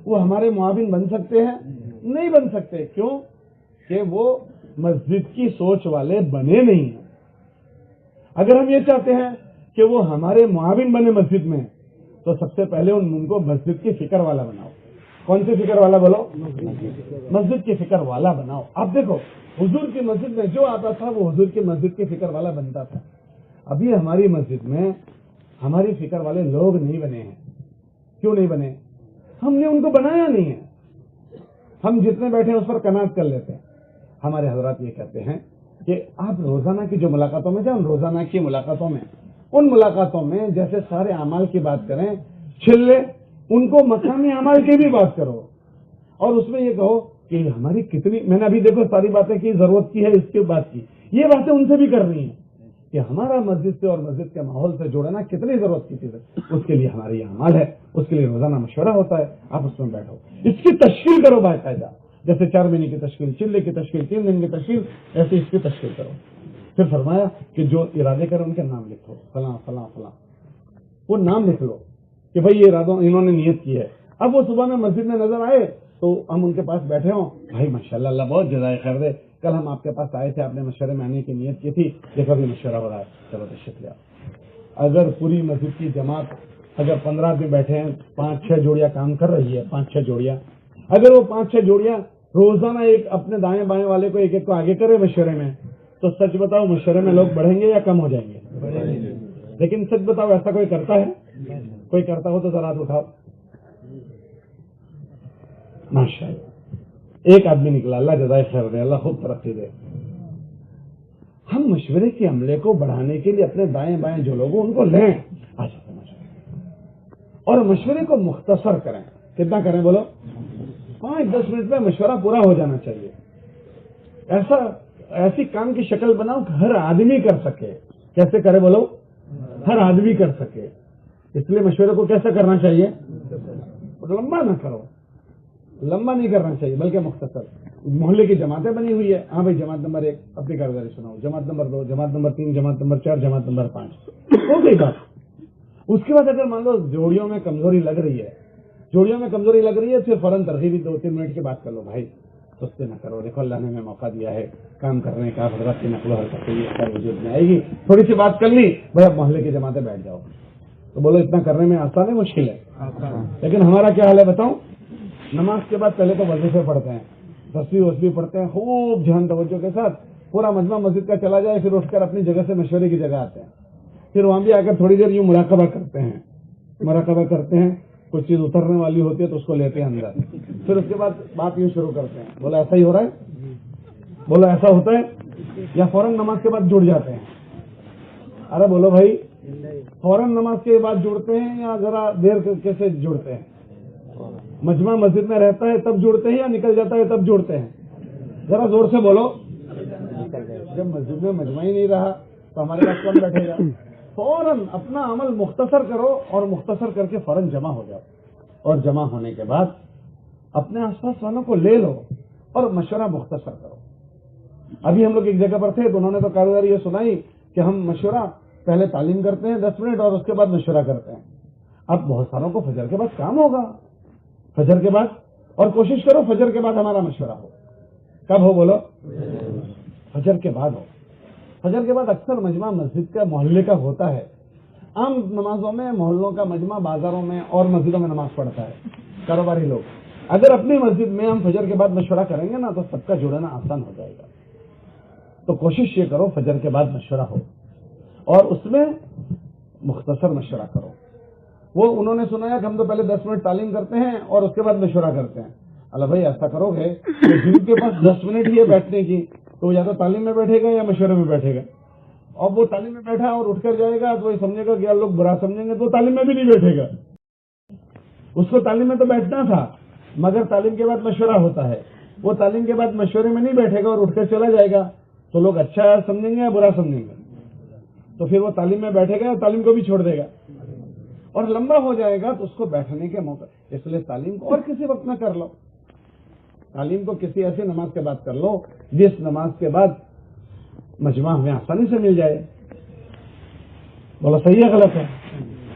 وہ ہمارے معاون بن سکتے ہیں؟ نہیں بن سکتے. کیوں کہ وہ مسجد کی سوچ والے بنے نہیں ہیں. اگر ہم یہ چاہتے ہیں کہ وہ ہمارے معاون بنے مسجد میں تو سب سے پہلے ان کو مسجد کی فکر والا بناؤ. کون سی فکر والا بولو؟ مسجد کی فکر والا بناؤ. آپ دیکھو حضور کی مسجد میں جو آتا تھا وہ حضور کی مسجد کی فکر والا بنتا تھا. ابھی ہماری مسجد میں ہماری فکر والے لوگ نہیں بنے ہیں. کیوں نہیں بنے؟ ہم نے ان کو بنایا نہیں ہے. ہم جتنے بیٹھے ہیں اس پر کناعت کر لیتے ہیں. ہمارے حضرات یہ کہتے ہیں کہ آپ روزانہ کی جو ملاقاتوں میں جاؤ، روزانہ کی ملاقاتوں میں، ان ملاقاتوں میں جیسے سارے اعمال کی بات کریں چھلے، ان کو مقامی اعمال کی بھی بات کرو اور اس میں یہ کہو کہ ہماری کتنی، میں نے ابھی دیکھو ساری باتیں کی، ضرورت کی ہے اس کی بات کی، یہ باتیں ان سے بھی کرنی ہے کہ ہمارا مسجد سے اور مسجد کے ماحول سے جوڑنا کتنی ضرورت کی چیز ہے. اس کے لیے ہماری اعمال ہے، اس کے لیے روزانہ مشورہ ہوتا ہے. آپ اس میں بیٹھو، اس کی تشکیل کرو باقاعدہ، جیسے 4 مہینے کی تشکیل، چلے کی تشکیل، 3 دن کی تشکیل، ایسے اس کی تشکیل کرو. پھر فرمایا کہ جو ارادے کریں ان کے نام لکھو، فلاں فلاں فلاں، وہ نام لکھ لو کہ بھائی یہ ارادوں انہوں نے نیت کی ہے. اب وہ صبح میں مسجد میں نظر آئے تو ہم ان کے پاس بیٹھے ہوں، بھائی ماشاءاللہ اللہ بہت جزائے خیر دے، کل ہم آپ کے پاس آئے تھے، آپ نے مشورے میں آنے کی نیت کی تھی، دیکھو بھی مشورہ ہو رہا ہے، چلو تشریف لے آؤ. اگر پوری مسجد کی جماعت، اگر 15 آدمی بیٹھے ہیں، 5-6 جوڑیاں کام کر رہی ہے، 5-6 جوڑیاں، اگر وہ 5-6 جوڑیاں روزانہ ایک اپنے دائیں بائیں والے کو ایک ایک کو آگے کرے مشورے میں، تو سچ بتاؤ مشورے میں لوگ بڑھیں گے یا کم ہو جائیں گے؟ لیکن سچ بتاؤ ایسا کوئی کرتا ہے؟ کوئی کرتا ہو تو ذرا ہاتھ اٹھاؤ. ماشاءاللہ ایک آدمی نکلا، اللہ جزائے خیر دے، اللہ خوب ترقی دے. ہم مشورے کے عملے کو بڑھانے کے لیے اپنے دائیں بائیں جو لوگ ان کو لیں اور مشورے کو مختصر کریں. کتنا کریں بولو؟ 5-10 منٹ میں مشورہ پورا ہو جانا چاہیے. ایسی کام کی شکل بناؤ کہ ہر آدمی کر سکے. کیسے کرے بولو؟ ہر آدمی کر سکے. اس لیے مشورے کو کیسے کرنا چاہیے؟ لمبا نہ کرو، لمبا نہیں کرنا چاہیے بلکہ مختصر. محلے کی جماعتیں بنی ہوئی ہے، ہاں بھائی جماعت نمبر 1 اپنی کارگزاری سناؤ، جماعت نمبر 2، جماعت نمبر 3، جماعت نمبر 4، جماعت نمبر 5، ہو گئی بات. اس کے بعد اگر مان لو جوڑیوں میں کمزوری لگ رہی ہے، پھر فوراً ترغیبی 2-3 منٹ کی بات کر لو. بھائی سستی نہ کرو، دیکھو اللہ نے ہمیں موقع دیا ہے کام کرنے کا، حضرات کی نقل و حرکت وجود میں آئے گی. تھوڑی سی بات کر لی، بھائی اب محلے کی جماعتیں بیٹھ جاؤ. تو بولو اتنا کرنے میں آسان ہے مشکل ہے؟ لیکن ہمارا کیا حال ہے بتاؤں؟ نماز کے بعد پہلے تو وظیفے پڑھتے ہیں، تصویر پڑھتے ہیں خوب دھیان توجہ کے ساتھ، پورا مجمع مسجد کا چلا جائے، پھر اٹھ کر اپنی جگہ سے مشورے کی جگہ آتے ہیں. پھر وہاں بھی آ کر تھوڑی دیر یوں مراقبہ کرتے ہیں، کچھ چیز اترنے والی ہوتی ہے تو اس کو لیتے ہیں اندر. پھر اس کے بعد بات یوں شروع کرتے ہیں، بولا ایسا ہی ہو رہا ہے؟ بولا ایسا ہوتا ہے؟ یا فوراً نماز کے بعد جڑ جاتے ہیں؟ ارے بولو بھائی، فوراً نماز کے بعد جڑتے ہیں یا ذرا دیر کیسے جڑتے ہیں؟ مجمع مسجد میں رہتا ہے تب جڑتے ہیں یا نکل جاتا ہے تب جڑتے ہیں؟ ذرا زور سے بولو. جب مسجد میں مجمع ہی نہیں رہا تو ہمارے پاس کون بیٹھے گا؟ فوراً اپنا عمل مختصر کرو اور مختصر کر کے فوراً جمع ہو جاؤ. اور جمع ہونے کے بعد اپنے آس پاس والوں کو لے لو اور مشورہ مختصر کرو. ابھی ہم لوگ ایک جگہ پر تھے تو انہوں نے تو کارگزاری یہ سنائی کہ ہم مشورہ پہلے تعلیم کرتے ہیں 10 منٹ اور اس کے بعد مشورہ کرتے ہیں. اب بہت ساروں کو فجر کے بعد کام ہوگا، فجر کے بعد، اور کوشش کرو فجر کے بعد ہمارا مشورہ ہو. کب ہو بولو؟ فجر کے بعد ہو. فجر کے بعد اکثر مجمع مسجد کا محلے کا ہوتا ہے. عام نمازوں میں محلوں کا مجمع بازاروں میں اور مسجدوں میں نماز پڑھتا ہے کاروباری لوگ. اگر اپنی مسجد میں ہم فجر کے بعد مشورہ کریں گے نا تو سب کا جڑنا آسان ہو جائے گا. تو کوشش یہ کرو فجر کے بعد مشورہ ہو اور اس میں مختصر مشورہ کرو. وہ انہوں نے سنایا کہ ہم تو پہلے 10 منٹ تعلیم کرتے ہیں اور اس کے بعد مشورہ کرتے ہیں. اللہ بھائی ایسا کرو گے تو جن کے پاس 10 منٹ ہی ہے بیٹھنے کی تو یا تو تعلیم میں بیٹھے گا یا مشورے میں بیٹھے گا. اور وہ تعلیم میں بیٹھا اور اٹھ کر جائے گا تو یہ سمجھے گا کہ لوگ برا سمجھیں گے تو تعلیم میں بھی نہیں بیٹھے گا. اس کو تعلیم میں تو بیٹھنا تھا مگر تعلیم کے بعد مشورہ ہوتا ہے. وہ تعلیم کے بعد مشورے میں نہیں بیٹھے گا اور اٹھ کر چلا جائے گا تو لوگ اچھا سمجھیں گے یا برا سمجھیں گے. تو پھر وہ تعلیم میں بیٹھے گا اور تعلیم کو بھی چھوڑ دے گا اور لمبا ہو جائے گا تو اس کو بیٹھنے کے موقع. اس لیے تعلیم کو اور کسی وقت نہ کر لو. تعلیم کو کسی ایسی نماز کے بعد کر لو جس نماز کے بعد مجمع ہمیں آسانی سے مل جائے. بولا صحیح ہے غلط ہے؟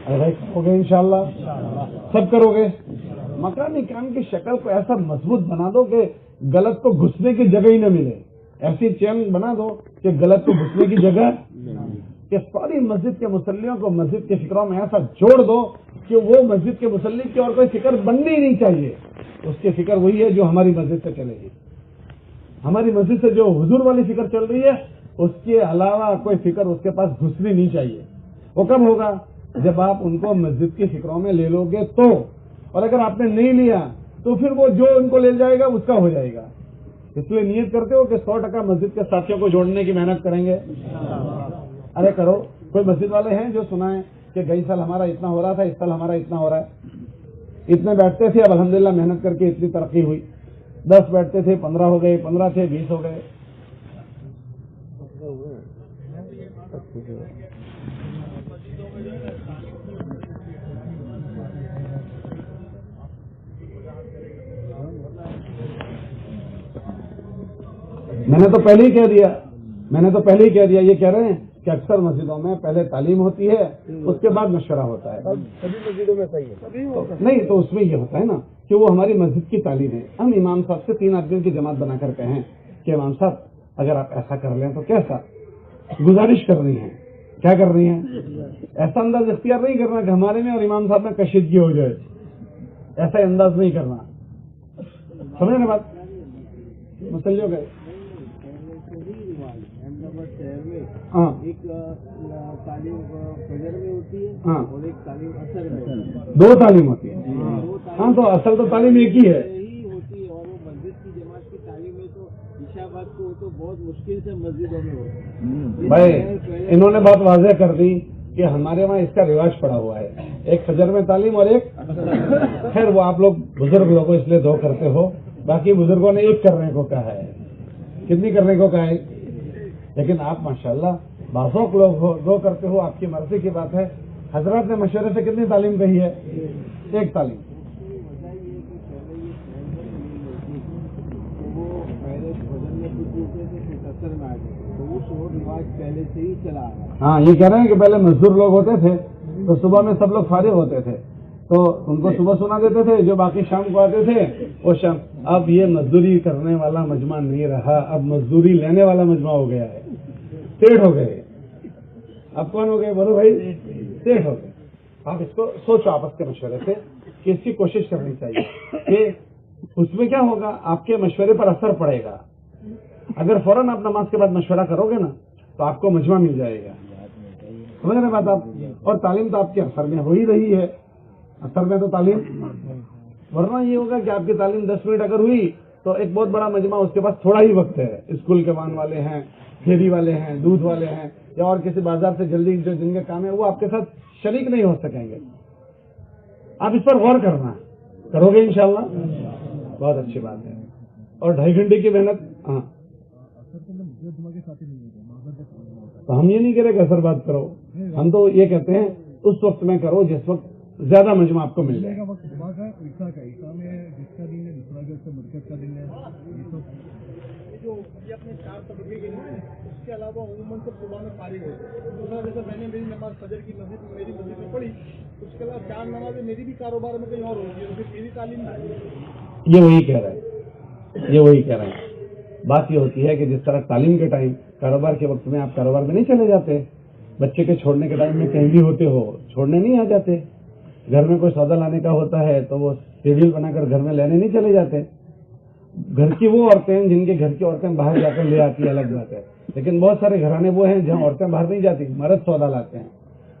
ارے بھائی کرو گے انشاءاللہ سب کرو گے. مقامی کام کی شکل کو ایسا مضبوط بنا دو کہ غلط کو گھسنے کی جگہ ہی نہ ملے. ایسی چین بنا دو کہ غلط کو گھسنے کی جگہ کہ ساری مسجد کے مصلیوں کو مسجد کے فکروں میں ایسا جوڑ دو کہ وہ مسجد کے مصلی کی اور کوئی فکر بننی نہیں چاہیے. اس کی فکر وہی ہے جو ہماری مسجد سے چلے گی. ہماری مسجد سے جو حضور والی فکر چل رہی ہے اس کے علاوہ کوئی فکر اس کے پاس گھسنی نہیں چاہیے. وہ کب ہوگا؟ جب آپ ان کو مسجد کی فکروں میں لے لو گے تو. اور اگر آپ نے نہیں لیا تو پھر وہ جو ان کو لے جائے گا اس کا ہو جائے گا. اس لیے نیت کرتے ہو کہ 100% مسجد کے ساتھیوں کو جوڑنے کی محنت کریں گے. ارے کرو. کوئی مسجد والے ہیں جو سنائیں کہ گئی سال ہمارا اتنا ہو رہا تھا اس سال ہمارا اتنا ہو رہا ہے. اتنے بیٹھتے تھے اب الحمدللہ محنت کر کے اتنی ترقی ہوئی. 10 بیٹھتے تھے 15 ہو گئے, 15 تھے 20 ہو گئے. میں نے تو پہلے ہی کہہ دیا یہ کہہ رہے ہیں کہ اکثر مسجدوں میں پہلے تعلیم ہوتی ہے اس کے بعد مشورہ ہوتا ہے. سبھی مسجدوں میں صحیح ہے نہیں تو اس میں یہ ہوتا ہے نا کہ وہ ہماری مسجد کی تعلیم ہے. ہم امام صاحب سے 3 آدمیوں کی جماعت بنا کر کہیں کہ امام صاحب اگر آپ ایسا کر لیں تو کیسا. گزارش کر رہی ہیں. کیا کر رہی ہیں؟ ایسا انداز اختیار نہیں کرنا کہ ہمارے میں اور امام صاحب میں کشیدگی ہو جائے. ایسا انداز نہیں کرنا. سمجھے نا بات؟ مسئلے ہو گئے. ہاں ایک تعلیم فجر میں ہوتی ہے ہاں اور ایک تعلیم اثر میں. 2 تعلیم ہوتی ہے. ہاں تو اصل تو تعلیم ایک ہی ہے ہوتی ہے اور وہ مسجد کی جماعت کی تعلیم میں تو عشاء بعد کو تو بہت مشکل سے مسجدوں میں ہوتی ہے. بھائی انہوں نے بات واضح کر دی کہ ہمارے وہاں اس کا رواج پڑا ہوا ہے. ایک فجر میں تعلیم اور ایک خیر وہ آپ لوگ بزرگ لوگوں اس لیے 2 کرتے ہو. باقی بزرگوں نے 1 کرنے کو کہا ہے. کتنی کرنے کو کہا ہے؟ لیکن آپ ماشاءاللہ بازوق لوگ ہو 2 کرتے ہو. آپ کی مرضی کی بات ہے. حضرات نے مشورے سے کتنی تعلیم کہی ہے؟ 1 تعلیم. وہ پہلے فجر میں کچھ ہوتے تھے پھر اثر میں آ گئے تو وہ رواج پہلے سے ہی چلا آ رہا ہے. ہاں یہ کہہ رہے ہیں کہ پہلے مزدور لوگ ہوتے تھے تو صبح میں سب لوگ فارغ ہوتے تھے تو ان کو صبح سنا دیتے تھے. جو باقی شام کو آتے تھے وہ شام. اب یہ مزدوری کرنے والا مجمع نہیں رہا. اب مزدوری لینے والا مجمع ہو گیا ہے. سیٹ ہو گئے. اب کون ہو گئے بولو بھائی؟ سیٹ ہو گئے. آپ اس کو سوچو آپس کے مشورے سے کہ اس کی کوشش کرنی چاہیے کہ اس میں کیا ہوگا. آپ کے مشورے پر اثر پڑے گا. اگر فوراً آپ نماز کے بعد مشورہ کرو گے نا تو آپ کو مجمع مل جائے گا. سمجھ رہے بات آپ؟ اور تعلیم تو آپ کے اثر میں ہو ہی رہی ہے. اثر میں تو تعلیم. ورنہ یہ ہوگا کہ آپ کی تعلیم 10 منٹ اگر ہوئی تو ایک بہت بڑا مجمع اس کے پاس تھوڑا ہی وقت ہے. اسکول کے وان والے ہیں, پھیری والے ہیں, دودھ والے ہیں یا اور کسی بازار سے جلدی جو جن کے کام ہے وہ آپ کے ساتھ شریک نہیں ہو سکیں گے. آپ اس پر غور کرنا کرو گے انشاءاللہ. بہت اچھی بات ہے. اور 2.5 گھنٹے کی محنت. ہاں تو ہم یہ نہیں کہہ رہے کہ اثر بات کرو. ہم تو یہ کہتے ہیں اس وقت میں کرو جس وقت زیادہ مجمع آپ کو مل جائے. جو یہ اپنے 4 طبقے کے لیے اس کے علاوہ عموماً سب صبح میں فارغ ہوتے. دوسرا جیسے میں نے میری نماز فجر کی میری مسجد میں پڑھی اس کے علاوہ 4 نمازیں میری بھی کاروبار میں کہیں اور ہوتی ہے. پھر میری تعلیم یہ وہی کہہ رہے ہیں. بات یہ ہوتی ہے کہ جس طرح تعلیم کے ٹائم کاروبار کے وقت میں آپ کاروبار میں نہیں چلے جاتے. بچے کے چھوڑنے کے ٹائم میں کہیں بھی ہوتے ہو چھوڑنے نہیں آ جاتے. گھر میں کوئی سودا لانے کا ہوتا ہے تو وہ شیڈیول بنا کر گھر میں لینے نہیں چلے جاتے. گھر کی وہ عورتیں جن کے گھر کی عورتیں باہر جا کر لے آتی ہے الگ بات ہے. لیکن بہت سارے گھرانے وہ ہیں جہاں عورتیں باہر نہیں جاتی, مرد سودا لاتے ہیں.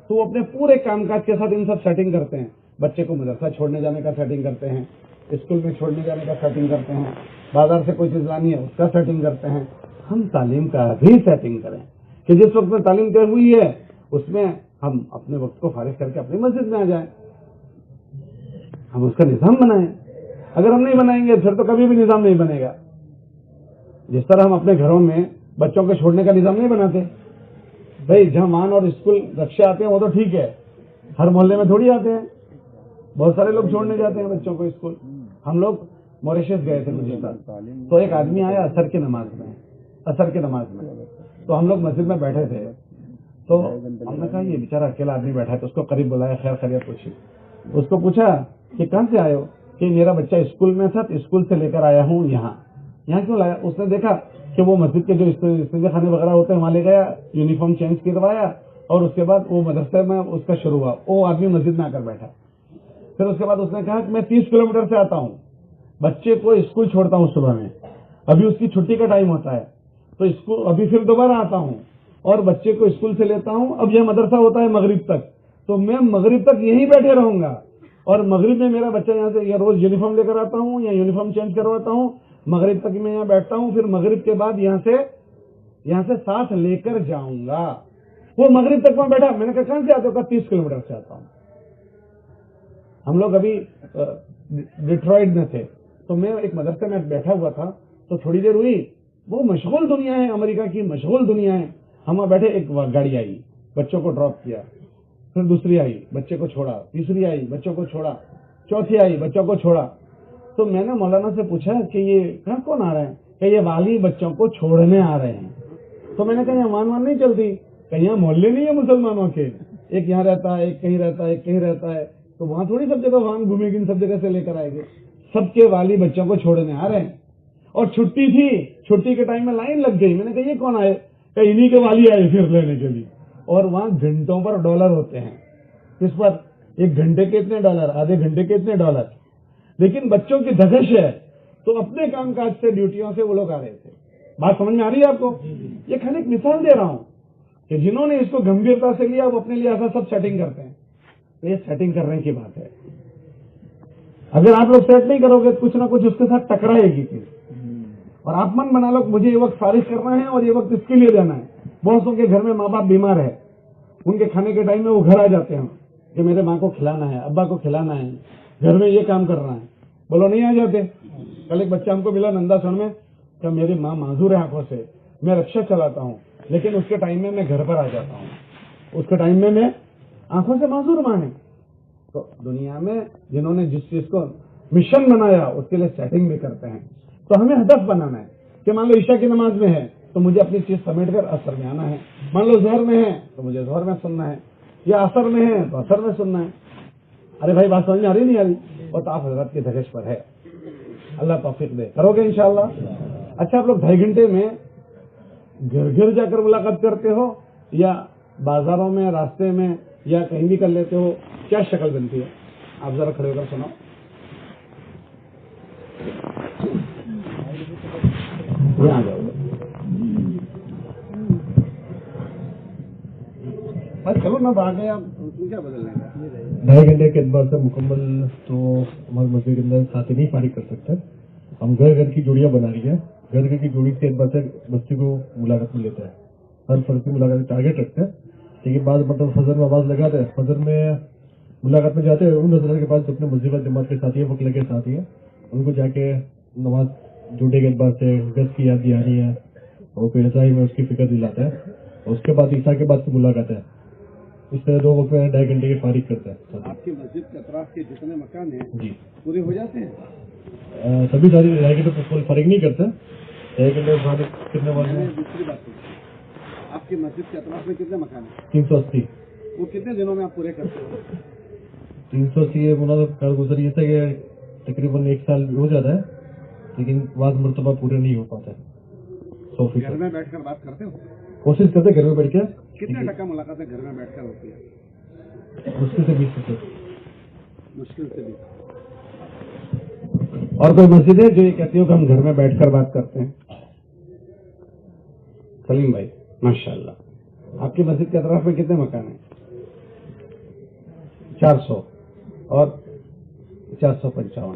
تو وہ اپنے پورے کام کاج کے ساتھ ان سب سیٹنگ کرتے ہیں. بچے کو مدرسہ چھوڑنے جانے کا سیٹنگ کرتے ہیں, اسکول میں چھوڑنے جانے کا سیٹنگ کرتے ہیں, بازار سے کوئی چیز لانی ہے اس کا سیٹنگ کرتے ہیں. ہم تعلیم کا بھی سیٹنگ کریں کہ جس وقت میں تعلیم طے ہوئی ہے اس میں ہم اپنے وقت کو فارغ کر کے اپنی مسجد میں آ جائیں, ہم اس کا نظام بنائیں. اگر ہم نہیں بنائیں گے پھر تو کبھی بھی نظام نہیں بنے گا. جس طرح ہم اپنے گھروں میں بچوں کو چھوڑنے کا نظام نہیں بناتے, بھائی جہاں مان اور اسکول رکشے آتے ہیں وہ تو ٹھیک ہے, ہر محلے میں تھوڑی آتے ہیں, بہت سارے لوگ چھوڑنے جاتے ہیں بچوں کو اسکول. ہم لوگ موریشس گئے تھے کچھ سال, تو ایک آدمی آیا عصر کی نماز میں, تو ہم لوگ مسجد میں بیٹھے تھے, تو ہم نے کہا یہ بیچارہ اکیلا آدمی بیٹھا ہے, تو اس کو قریب بلایا, خیر خیریت پوچھی. اس کو پوچھا کہ کہاں سے آئے ہو, کہ میرا بچہ اسکول میں تھا تو اسکول سے لے کر آیا ہوں یہاں کیوں لایا. اس نے دیکھا کہ وہ مسجد کے جو استنجا خانے وغیرہ ہوتے ہیں وہاں لے گیا, یونیفارم چینج کروایا, اور اس کے بعد وہ مدرسے میں اس کا شروع ہوا. وہ آدمی مسجد میں آ کر بیٹھا. پھر اس کے بعد اس نے کہا کہ میں 30 کلومیٹر سے آتا ہوں, بچے کو اسکول چھوڑتا ہوں صبح میں, ابھی اس کی چھٹی کا ٹائم ہوتا ہے, تو اسکول ابھی پھر دوبارہ آتا ہوں اور بچے کو اسکول سے لیتا ہوں. اب یہ مدرسہ ہوتا ہے مغرب تک, تو میں مغرب تک یہیں بیٹھے رہوں گا, اور مغرب میں میرا بچہ یہاں سے یا روز یونیفارم لے کر آتا ہوں یا یونیفارم چینج کرواتا ہوں, مغرب تک میں یہاں بیٹھتا ہوں, پھر مغرب کے بعد یہاں سے ساتھ لے کر جاؤں گا. وہ مغرب تک میں بیٹھا. میں نے کہا کہاں سے آتے ہو؟ 30 کلومیٹر سے آتا ہوں. ہم لوگ ابھی ڈیٹرائٹ میں تھے, تو میں ایک مدرسے میں بیٹھا ہوا تھا, تو تھوڑی دیر ہوئی, وہ مشغول دنیا ہے, امریکہ کی مشغول دنیا ہے. ہم وہاں بیٹھے, ایک گاڑی آئی, بچوں کو ڈراپ کیا, پھر دوسری آئی, بچے کو چھوڑا, تیسری آئی, بچوں کو چھوڑا, چوتھی آئی, بچوں کو چھوڑا. تو میں نے مولانا سے پوچھا کہ یہ کہاں کون آ رہے ہیں؟ کہ یہ والی بچوں کو چھوڑنے آ رہے ہیں. تو میں نے کہا یہاں مان نہیں چلتی, کہ یہاں محلے نہیں ہے مسلمانوں کے, ایک یہاں رہتا ہے, ایک کہیں رہتا ہے, ایک کہیں رہتا ہے, تو وہاں تھوڑی سب جگہ وہاں گھومے گی, سب جگہ سے لے کر آئے گے. سب کے والی بچوں کو چھوڑنے آ رہے ہیں. اور چھٹی تھی, چھٹی کے ٹائم میں لائن لگ گئی. میں نے کہا یہ کون آئے؟ کہ انہی کے والی آئے پھر لینے کے لیے. اور وہاں گھنٹوں پر ڈالر ہوتے ہیں, اس پر 1 گھنٹے کے اتنے ڈالر, آدھے گھنٹے کے اتنے ڈالر. لیکن بچوں کی دھگش ہے, تو اپنے کام کاج سے, ڈیوٹیوں سے وہ لوگ آ رہے تھے. بات سمجھ میں آ رہی ہے آپ کو؟ یہ کھانے ایک مثال دے رہا ہوں کہ جنہوں نے اس کو گمبھیرتا سے لیا وہ اپنے لیے ایسا سب سیٹنگ کرتے ہیں. تو یہ سیٹنگ کرنے کی بات ہے. اگر آپ لوگ سیٹ نہیں کرو گے تو کچھ نہ کچھ اس کے ساتھ ٹکرائے گی چیز, اور آپ من بنا لو مجھے یہ وقت فارغ کرنا ہے اور یہ وقت اس کے لیے دینا ہے. بہتوں کے گھر میں ماں باپ بیمار ہے, ان کے کھانے کے ٹائم میں وہ گھر آ جاتے ہیں کہ میرے ماں کو کھلانا ہے, ابا کو کھلانا ہے, گھر میں یہ کام کرنا ہے. بولو نہیں آ جاتے. کل ایک بچہ ہم کو ملا نندا سن میں, کہ میری ماں معذور ہے آنکھوں سے, میں رکشا چلاتا ہوں, لیکن اس کے ٹائم میں گھر پر آ جاتا ہوں, اس کے ٹائم میں آنکھوں سے معذور ماں ہے. تو دنیا میں جنہوں نے جس چیز کو مشن بنایا اس کے لیے سیٹنگ بھی کرتے ہیں. تو ہمیں ہدف بنانا ہے کہ مان لو عشاء کی نماز میں ہے تو مجھے اپنی چیز سمیٹ کر اثر میں آنا ہے. مان لو ظہر میں ہے تو مجھے ظہر میں سننا ہے, یا اثر میں ہے تو اثر میں سننا ہے. ارے بھائی بات سمجھ میں آ رہی نہیں آ رہی؟ اور تو آپ حضرت کی دھگش پر ہے. اللہ توفیق دے, کرو گے انشاءاللہ. اچھا آپ لوگ 2.5 گھنٹے میں گھر گھر جا کر ملاقات کرتے ہو, یا بازاروں میں, راستے میں, یا کہیں بھی کر لیتے ہو؟ کیا شکل بنتی ہے؟ آپ ذرا کھڑے ہو کر سناؤ. یہاں جاؤ بس, چلو نہ بھاگے آپ, کیا بدل رہے ہیں؟ 2.5 گھنٹے کے اعتبار سے مکمل تو ہمارے مسجد کے اندر ساتھی نہیں فارغ کر سکتے. ہم گھر گھر کی جوڑیاں بنا رہی ہیں. گھر گھر کی جوڑی کے اعتبار سے بستی کو ملاقات میں لیتا ہے. ہر فرد کی ملاقات ٹارگیٹ رکھتے ہیں. لیکن بعض مطلب فجر میں آواز لگاتے ہیں, فجر میں ملاقات میں جاتے ہیں ان حضرات کے پاس جو اپنے مسجد جماعت کے ساتھی ہیں, وقت لگے ساتھی ہیں, ان کو جا کے نماز جوڑے کے اعتبار سے گز کی یاد دہانی ہے, اور پھر عیسائی میں اس کی فکر دلاتا ہے. اور اس کے بعد عیسیٰ کے بعد کی ملاقات ہے. اس طرح 2 وقت میں 2.5 گھنٹے کی فارغ کرتا ہے. آپ کی مسجد کے اطراف کے جتنے مکان ہیں جی پورے ہو جاتے ہیں؟ سبھی ساری 2.5 گھنٹے تو فارغ نہیں کرتے. 2.5 گھنٹے فارغ کرنے والے دوسری بات ہے, آپ کی مسجد کے اطراف میں کتنے مکان ہیں؟ 380. وہ کتنے دنوں میں آپ پورے کرتے ہو؟ 380 مناسب کارگزاری ایسا کہ تقریباً 1 سال ہو جاتا ہے, لیکن بعض مرتبہ پورے نہیں ہو پاتا ہے. 100% گھر میں بیٹھ کر بات کرتے ہو؟ کوشش کرتے گھر میں بیٹھ کے. کتنے ٹکا ملاقاتیں گھر میں بیٹھ کر ہوتی ہے؟ مشکل سے 20%. مشکل سے بھی. اور کوئی مسجد ہے جو یہ کہتی ہو کہ ہم گھر میں بیٹھ کر بات کرتے ہیں؟ سلیم بھائی ماشاءاللہ, آپ کی مسجد کے اطراف میں کتنے مکان ہیں؟ 400. اور 455।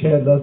6, 10।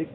1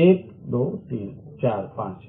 1, 2, 3, 4, 5।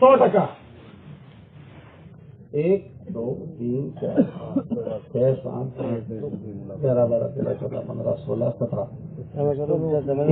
100%? 1, 2, 3, 4, 5, 6, 7, 8, 9, 10, 11, 12, 13, 14, 15, 16, 17।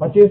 25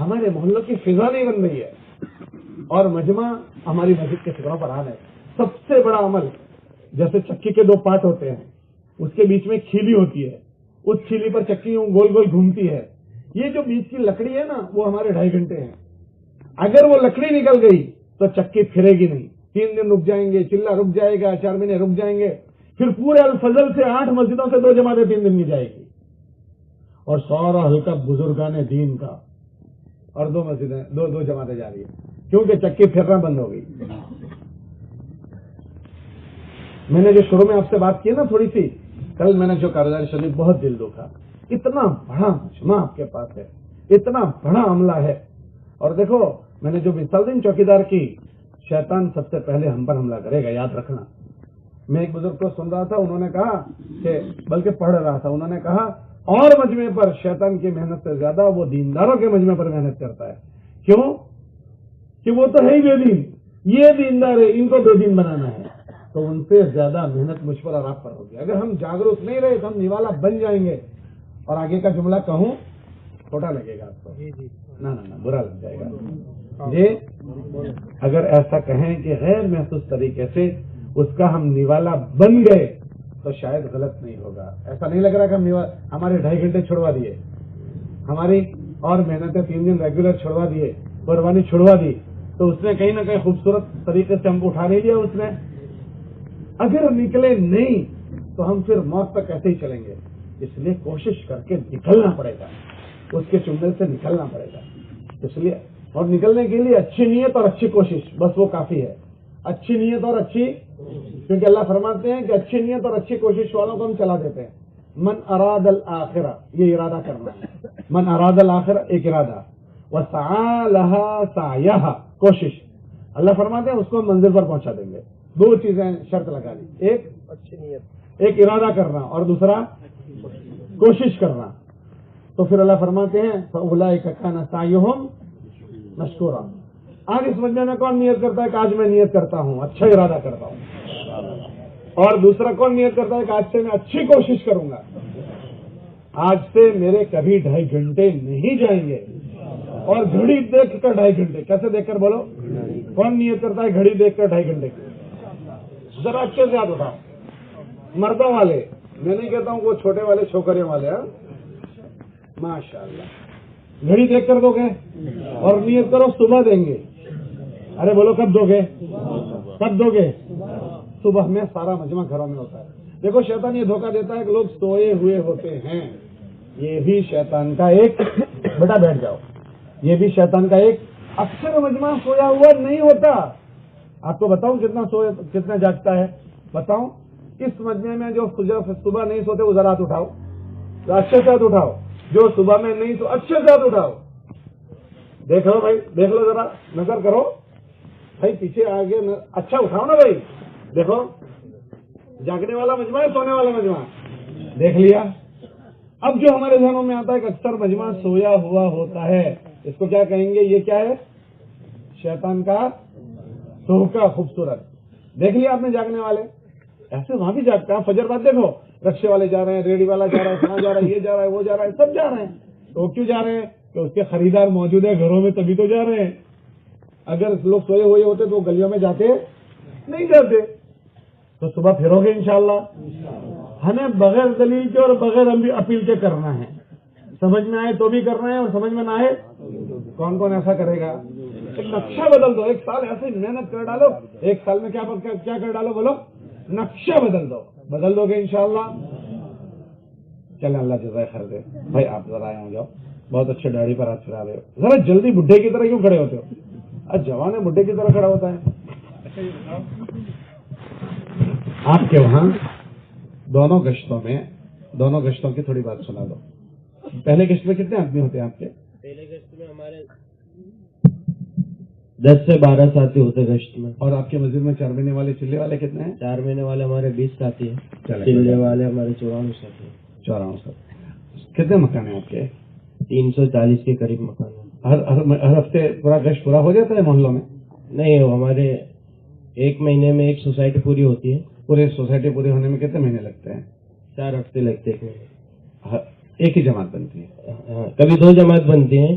ہمارے محلوں کی فضا نہیں بن رہی ہے اور مجمع ہماری مسجد کے فکروں پر آ رہا ہے. سب سے بڑا عمل جیسے چکی کے 2 پارٹ ہوتے ہیں, اس کے بیچ میں کھیلی ہوتی ہے, اس کھیلی پر چکی گول گول گھومتی ہے. یہ جو بیچ کی لکڑی ہے نا وہ ہمارے 2.5 گھنٹے ہیں. اگر وہ لکڑی نکل گئی تو چکی پھرے گی نہیں. 3 دن رک جائیں گے, چلہ رک جائے گا, 4 مہینے رک جائیں گے. پھر پورے الفضل سے 8 مسجدوں سے 2 جماعتیں 3 دن کی جائے گی اور سارا حلقہ بزرگان دین کا اور 2 مسجدیں 2 جماعتیں جا رہی ہیں کیونکہ چکی پھرنا بند ہو گئی. میں نے جو شروع میں آپ سے بات کی نا تھوڑی سی, کل میں نے جو کارگزاری سنی بہت دل دکھا. اتنا بڑا مجمع آپ کے پاس ہے, اتنا بڑا عملہ ہے. اور دیکھو میں نے جو مثال دی چوکیدار کی, شیطان سب سے پہلے ہم پر حملہ کرے گا, یاد رکھنا. میں ایک بزرگ کو سن رہا تھا, انہوں نے کہا کہ بلکہ پڑھ رہا تھا, انہوں نے کہا اور مجمع پر شیطان کی محنت سے زیادہ وہ دینداروں کے مجمع پر محنت کرتا ہے. کیوں کہ وہ تو ہے ہی بے دین, یہ دیندار ہے, ان کو بے دین بنانا ہے, تو ان سے زیادہ محنت مجھ پر اور آپ پر ہوگی. اگر ہم جاگروک نہیں رہے تو ہم نوالا بن جائیں گے. اور آگے کا جملہ کہوں چھوٹا لگے گا آپ کو, نہ برا لگ جائے گا. یہ اگر ایسا کہیں کہ غیر محسوس طریقے سے اس کا ہم نوالا بن گئے تو شاید غلط نہیں ہوگا. ایسا نہیں لگ رہا کہ ہم ہمارے 2.5 گھنٹے چھڑوا دیے, ہماری اور محنتیں 3 دن ریگولر چھڑوا دیے, قربانی چھڑوا دی, تو اس نے کہیں نہ کہیں خوبصورت طریقے سے ہم کو اٹھا نہیں لیا. اس نے اگر نکلے نہیں تو ہم پھر موت تک ایسے ہی چلیں گے. اس لیے کوشش کر کے نکلنا پڑے گا, اس کے چنگل سے نکلنا پڑے گا. اس لیے اور نکلنے کے لیے اچھی نیت اور اچھی کوشش, بس وہ کافی ہے. اچھی نیت اور اچھی, کیونکہ اللہ فرماتے ہیں کہ اچھی نیت اور اچھی کوشش والوں کو ہم چلا دیتے ہیں. من اراد الآخرہ, یہ ارادہ کرنا ہے. من اراد الآخرہ ایک ارادہ, وسعى لها سعيها کوشش. اللہ فرماتے ہیں اس کو منزل پر پہنچا دیں گے. 2 چیزیں شرط لگا دی, ایک اچھی نیت, ایک ارادہ کرنا, اور دوسرا کوشش کرنا. تو پھر اللہ فرماتے ہیں فَأُولَئِكَ كَانَ سَعْيُهُمْ مَشْكُورًا. آج اس مجمع میں کون نیت کرتا ہے کہ آج میں نیت کرتا ہوں, اچھا ارادہ کرتا ہوں, اور دوسرا کون نیت کرتا ہے کہ آج سے میں اچھی کوشش کروں گا, آج سے میرے کبھی 2.5 گھنٹے نہیں جائیں گے. اور گھڑی دیکھ کر 2.5 گھنٹے, کیسے دیکھ کر بولو, کون نیت کرتا ہے گھڑی دیکھ کر 2.5 گھنٹے کی؟ ذرا اچھے سے یاد اٹھاؤ. مردوں والے, میں نہیں کہتا ہوں وہ چھوٹے والے چھوکریوں والے, ماشاء اللہ گھڑی دیکھ کر دو گے اور نیت کرو صبح دیں گے. ارے بولو کب دو گے, کب دو گے؟ صبح میں. سارا مجمع گھروں میں ہوتا ہے. دیکھو شیطان یہ دھوکہ دیتا ہے کہ لوگ سوئے ہوئے ہوتے ہیں. یہ بھی شیطان کا ایک, بیٹا بیٹھ جاؤ, یہ بھی شیطان کا ایک. اکثر مجمع سویا ہوا نہیں ہوتا. آپ کو بتاؤں کتنا جاگتا ہے, بتاؤں. اس مجمع میں جو صبح نہیں سوتے وہ ذرا ہاتھ اٹھاؤ, اچھے سے ہاتھ اٹھاؤ. جو صبح میں نہیں تو اچھے سے ہاتھ اٹھاؤ. دیکھ لو بھائی, دیکھ لو, ذرا نظر کرو بھائی, پیچھے آگے اچھا اٹھاؤ نا بھائی. دیکھو جاگنے والا مجمع ہے, سونے والا مجمع, دیکھ لیا. اب جو ہمارے ذہنوں میں آتا ہے کہ اکثر مجمع سویا ہوا ہوتا ہے, اس کو کیا کہیں گے؟ یہ کیا ہے؟ شیطان کا دھوکہ. خوبصورت دیکھ لیا آپ نے جاگنے والے, ایسے وہاں بھی جاگتا ہے. فجر بعد دیکھو رکشے والے جا رہے ہیں, ریڑھی والا جا رہا ہے, کہاں جا رہا ہے, یہ جا رہا ہے, وہ جا رہا ہے, سب جا رہے ہیں. تو کیوں جا رہے ہیں؟ کہ اس کے خریدار موجود ہے گھروں میں, تبھی تو جا رہے ہیں. اگر لوگ سوئے ہوئے ہوتے تو گلیوں میں جاتے نہیں جاتے. تو صبح پھرو گے انشاءاللہ. ہمیں بغیر دلیل کے اور بغیر اپیل کے کرنا ہے. سمجھ میں آئے تو بھی کرنا ہے, اور سمجھ میں نہ آئے. کون کون ایسا کرے گا؟ ایک نقشہ بدل دو. 1 سال ایسے محنت کر ڈالو, 1 سال میں کیا کر ڈالو, بولو. نقشہ بدل دو گے انشاءاللہ. چلیں اللہ جزائے خیر دے. بھائی آپ ذرا آئے ہو جاؤ, بہت اچھے ڈاڑھی پر ہاتھ پھرا رہے ہو. ذرا جلدی بڈھے کی طرح کیوں کھڑے ہوتے ہو؟ آج جوان ہے, بڈھے کی طرح کھڑا ہوتا ہے. آپ کے وہاں دونوں گشتوں کی تھوڑی بات سنا دو. پہلے گشت میں کتنے آدمی ہوتے ہیں آپ کے؟ پہلے گشت میں ہمارے 10 سے 12 ساتھی ہوتے گشت میں. اور آپ کے مسجد میں 4 مہینے والے چلے والے کتنے ہیں؟ 4 مہینے والے ہمارے 20 ساتھی ہیں, چلے والے ہمارے 94 ساتھی ہیں. 94 ساتھی. کتنے مکان ہیں آپ کے؟ 340 کے قریب مکان ہیں. ہر ہفتے پورا گشت پورا ہو جاتا ہے محلوں میں؟ نہیں, ہمارے 1 مہینے میں 1 سوسائٹی پوری ہوتی ہے. پورے سوسائٹی پوری ہونے میں کتنے مہینے لگتے ہیں؟ 4 ہفتے لگتے ہیں. ایک ہی جماعت بنتی ہے؟ کبھی 2 جماعت بنتی ہیں,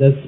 10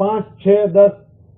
5, 6, 10,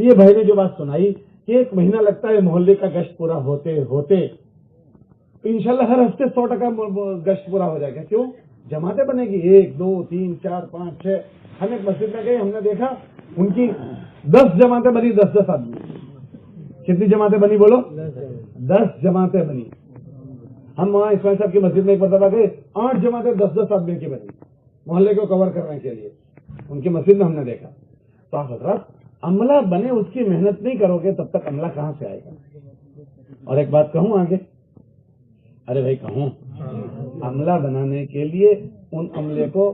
تو یہ بھائی نے جو بات سنائی کہ 1 مہینہ لگتا ہے محلے کا گشت پورا ہوتے ہوتے، انشاءاللہ ہر ہفتے 100% گشت پورا ہو جائے گا. کیوں؟ جماعتیں بنے گی 1 2 3 4 5 6. ہم ایک مسجد میں گئے، ہم نے دیکھا ان کی 10 جماعتیں بنی، 10 آدمی. کتنی جماعتیں بنی بولو؟ 10 جماعتیں بنی. ہم وہاں اسماعیل صاحب کی مسجد میں ایک مرتبہ گئے، 8 جماعتیں 10 آدمی کی بنی محلے کو کور کرنے کے لیے. ان کی مسجد میں ہم نے دیکھا. تو حضرات عملہ بنے، اس کی محنت نہیں کرو گے تب تک عملہ کہاں سے آئے گا؟ اور ایک بات کہوں آگے، ارے بھائی کہوں، عملہ بنانے کے لیے ان عملے کو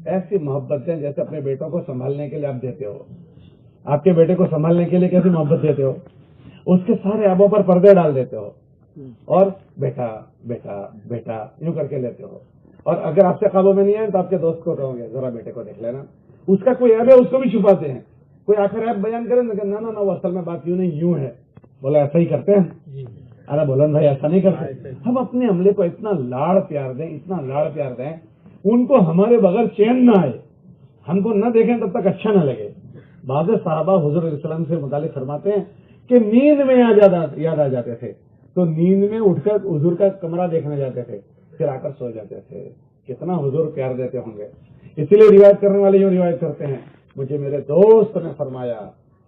ایسی محبت دیں جیسے اپنے بیٹوں کو سنبھالنے کے لیے آپ دیتے ہو. آپ کے بیٹے کو سنبھالنے کے لیے کیسی محبت دیتے ہو؟ اس کے سارے عیبوں پر پردے ڈال دیتے ہو اور بیٹا بیٹا بیٹا یوں کر کے لیتے ہو. اور اگر آپ سے قابو میں نہیں آئے تو آپ کے دوست کو کہو گے ذرا بیٹے کو دیکھ لینا، اس کا کوئی عیب ہے اس کو بھی چھپاتے ہیں. کوئی آخر عیب بیان کرے لیکن نہ وہ اصل میں بات یوں نہیں یوں ہے. بولا ایسا ہی کرتے ہیں؟ ارے بولن بھائی ایسا نہیں کرتے. ہم اپنے عملے کو اتنا لاڑ پیار دیں، اتنا لاڑ پیار دیں، ان کو ہمارے بغیر چین نہ آئے، ہم کو نہ دیکھیں تب تک اچھا نہ لگے. بعض صحابہ حضور علیہ السلام سے متعلق فرماتے ہیں کہ نیند میں یاد آ جاتے تھے تو نیند میں اٹھ کر حضور کا کمرہ دیکھنے جاتے تھے، پھر آ کر سو جاتے تھے. کتنا حضور پیار دیتے ہوں گے. اسی لیے روایت کرنے والے یوں روایت کرتے ہیں، مجھے میرے دوست نے فرمایا،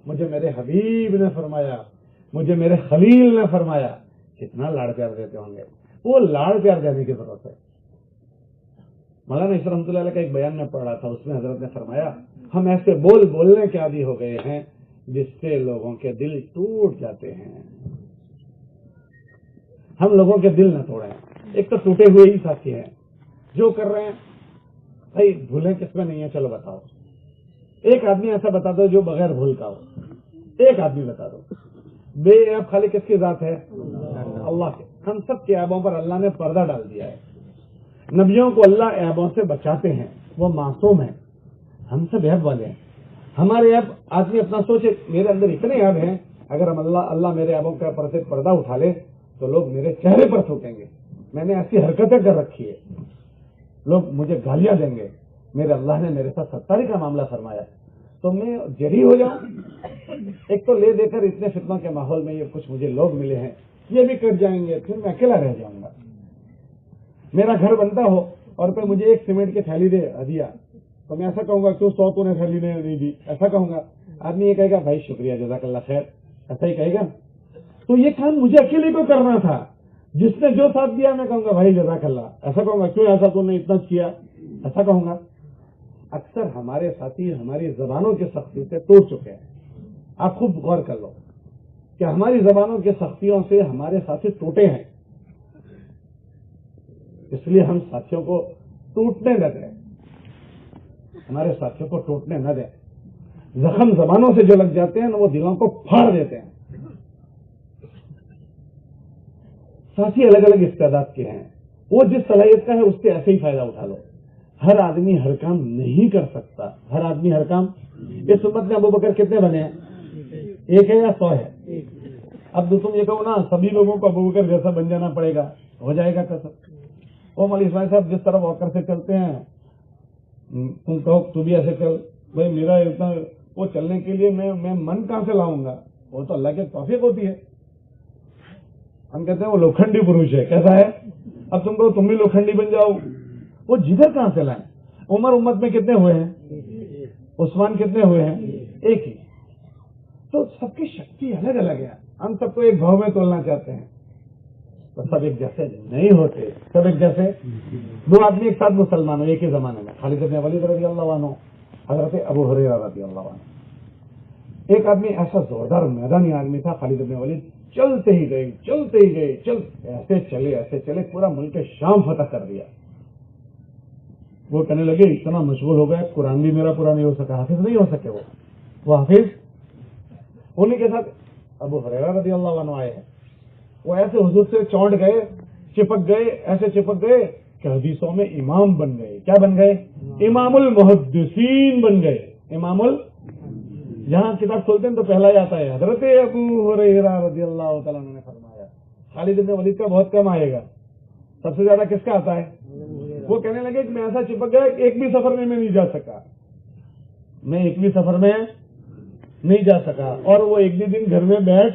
مجھے میرے حبیب نے فرمایا، مجھے میرے خلیل نے فرمایا. کتنا لاڑ پیار دیتے ہوں گے. وہ لاڑ پیار دینے کی ضرورت ہے. مولانا رحمۃ اللہ علیہ کا ایک بیان میں پڑھ رہا تھا، اس میں حضرت نے فرمایا ہم ایسے بولنے کے عادی ہو گئے ہیں جس سے لوگوں کے دل ٹوٹ جاتے ہیں. ہم لوگوں کے دل نہ توڑیں. ایک تو ٹوٹے ہوئے ہی ساتھی ہیں جو کر رہے ہیں. بھائی بھولیں کس میں نہیں ہے؟ چلو بتاؤ. ایک آدمی ایسا بتا دو جو بغیر بھول کا ہو. ایک آدمی بتا دو. بے عیب خالی کس کی ذات ہے؟ اللہ کے. ہم سب کے عیبوں پر اللہ نے پردہ ڈال دیا ہے. نبیوں کو اللہ عیبوں سے بچاتے ہیں، وہ معصوم ہیں. ہم سب عیب والے ہیں. ہمارے عیب آدمی اپنا سوچے میرے اندر اتنے عیب ہیں، اگر ہم اللہ میرے عیبوں کے پر سے پردہ اٹھا لے تو لوگ میرے چہرے پر تھوکیں گے. میں نے ایسی حرکتیں کر رکھی ہے، لوگ مجھے گالیاں دیں گے. میرے اللہ نے میرے ساتھ 70 کا معاملہ فرمایا تو میں جری ہو جاؤں. ایک تو لے دے کر اتنے فتنوں کے ماحول میں یہ کچھ مجھے لوگ ملے ہیں، یہ بھی کٹ جائیں گے، پھر میں اکیلا رہ جاؤں گا. میرا گھر بنتا ہو اور پھر مجھے ایک سیمنٹ کی تھیلی دے ہدیہ تو میں ایسا کہوں گا کیوں 100 تو نے تھیلی نہیں دی، ایسا کہوں گا. آدمی یہ کہے گا بھائی شکریہ جزاک اللہ خیر، ایسا ہی کہے گا. تو یہ کام مجھے اکیلے کو کرنا تھا. جس نے جو ساتھ دیا میں کہوں گا بھائی جزاک اللہ، ایسا کہوں گا کیوں ایسا تو نے اتنا کیا، ایسا کہوں گا. اکثر ہمارے ساتھی ہماری زبانوں کی سختی سے ٹوٹ چکے ہیں. آپ خوب غور کر لو کہ ہماری زبانوں کی سختیوں سے ہمارے ساتھی ٹوٹے ہیں. اس لیے ہم ساتھیوں کو ٹوٹنے نہ دیں، ہمارے ساتھیوں کو ٹوٹنے نہ دیں. زخم زبانوں سے جو لگ جاتے ہیں وہ دلوں کو پھاڑ دیتے ہیں. ساتھی الگ الگ استعداد کے ہیں، وہ جس صلاحیت کا ہے اس سے ایسے ہی فائدہ اٹھا لو. ہر آدمی ہر کام نہیں کر سکتا. ہر آدمی ہر کام. اس امت میں ابو بکر کتنے بنے ہیں؟ 1 ہے یا 100 ہے؟ اب تو تم یہ کہو نا سبھی لوگوں کو ابو بکر جیسا بن جانا پڑے گا، ہو جائے گا کیسا؟ وہ مولوی اسماعیل صاحب جس طرح واکر سے چلتے ہیں تم کہو تو بھی ایسے چل. بھائی میرا اتنا وہ چلنے کے لیے میں من کہاں سے لاؤں گا؟ وہ تو اللہ کی توفیق ہوتی ہے. ہم کہتے ہیں وہ لوکھنڈی پروش ہے. کیسا ہے؟ اب تم کہو تم بھی لوکھنڈی بن جاؤ. وہ جدھر کہاں سے لائیں؟ عمر امت میں کتنے ہوئے ہیں؟ عثمان کتنے ہوئے ہیں؟ ایک ہی. تو سب کی شکتی الگ الگ ہے. ہم سب کو ایک بھاؤ میں تولنا چاہتے ہیں تو سب ایک جیسے نہیں ہوتے. سب ایک جیسے 2 آدمی ایک ساتھ مسلمان ہو ایک ہی زمانے میں، خالد بن ولید رضی اللہ عنہ، حضرت ابو ہریرہ رضی اللہ عنہ. ایک آدمی ایسا زوردار میدانی آدمی تھا خالد بن ولید. چلتے ہی گئے ایسے چلے پورا ملک شام فتح کر دیا. وہ کہنے لگے اتنا مشغول ہو گیا قرآن بھی میرا پورا نہیں ہو سکا، حافظ نہیں ہو سکے. وہ حافظ انہیں کے ساتھ ابو ہریرہ رضی اللہ عنہ آئے ہیں. وہ ایسے حضور سے چونٹ گئے، چپک گئے، ایسے چپک گئے کہ حدیثوں میں امام بن گئے. کیا بن گئے؟ امام المحدثین بن گئے. جہاں کتاب کھولتے ہیں تو پہلا ہی آتا ہے حضرت ابو ہریرہ رضی اللہ تعالیٰ عنہ نے فرمایا. خالد بن ولید کا بہت کم آئے گا، سب سے زیادہ کس کا آتا ہے؟ وہ کہنے لگے کہ میں ایسا چپک گیا ایک بھی سفر میں نہیں جا سکا. میں ایک بھی سفر میں نہیں جا سکا اور وہ ایک بھی دن گھر میں بیٹھ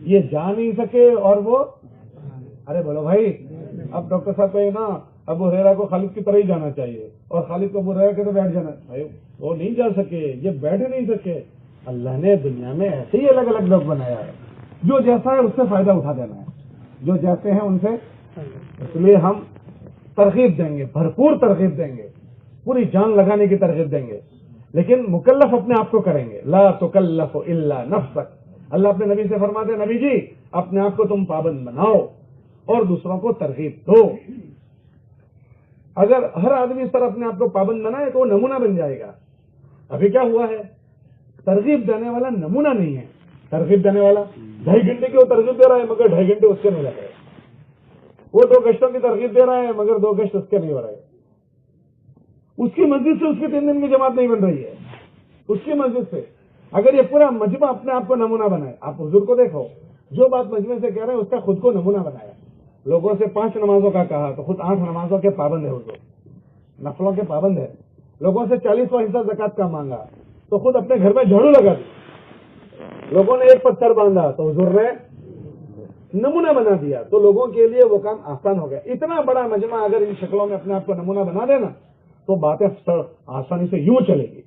یہ جا نہیں سکے اور وہ ارے بولو بھائی اب ڈاکٹر صاحب کہے نا ابو ہریرہ کو خالد کی طرح ہی جانا چاہیے اور خالد کو ابو ہریرہ کے تو بیٹھ جانا بھائی وہ نہیں جا سکے یہ بیٹھ نہیں سکے. اللہ نے دنیا میں ایسے ہی الگ الگ لوگ بنایا ہے جو جیسا ہے اس سے فائدہ اٹھا دینا ہے جو جیسے ہیں ان سے. اس لیے ہم ترغیب دیں گے بھرپور ترغیب دیں گے پوری جان لگانے کی ترغیب دیں گے لیکن مکلف اپنے آپ کو کریں گے. لا تکلف الا نفسک. اللہ اپنے نبی سے فرماتے ہیں نبی جی اپنے آپ کو تم پابند بناؤ اور دوسروں کو ترغیب دو. اگر ہر آدمی اس طرح اپنے آپ کو پابند بنائے تو وہ نمونہ بن جائے گا. ابھی کیا ہوا ہے ترغیب دینے والا نمونہ نہیں ہے. ترغیب دینے والا 2.5 گھنٹے کی وہ ترغیب دے رہا ہے مگر 2.5 گھنٹے اس کے نہیں لگ رہے. وہ 2 گشتوں کی ترغیب دے رہا ہے مگر 2 گشت اس کے نہیں ہو رہے. اس کی مسجد سے اس کی 3 دن کی جماعت نہیں بن رہی ہے. اس کی مسجد سے اگر یہ پورا مجمع اپنے آپ کو نمونہ بنائے. آپ حضور کو دیکھو جو بات مجمع سے کہہ رہے ہیں اس کا خود کو نمونہ بنایا. لوگوں سے 5 نمازوں کا کہا تو خود 8 نمازوں کے پابند ہے حضور. نفلوں کے پابند ہے. لوگوں سے 40واں حصہ زکات کا مانگا تو خود اپنے گھر میں جھاڑو لگا دی. لوگوں نے ایک پتھر باندھا تو حضور نے نمونہ بنا دیا. تو لوگوں کے لیے وہ کام آسان ہو گیا. اتنا بڑا مجمع اگر ان شکلوں میں اپنے آپ کو نمونہ بنا دینا تو باتیں آسانی سے یوں چلے گی.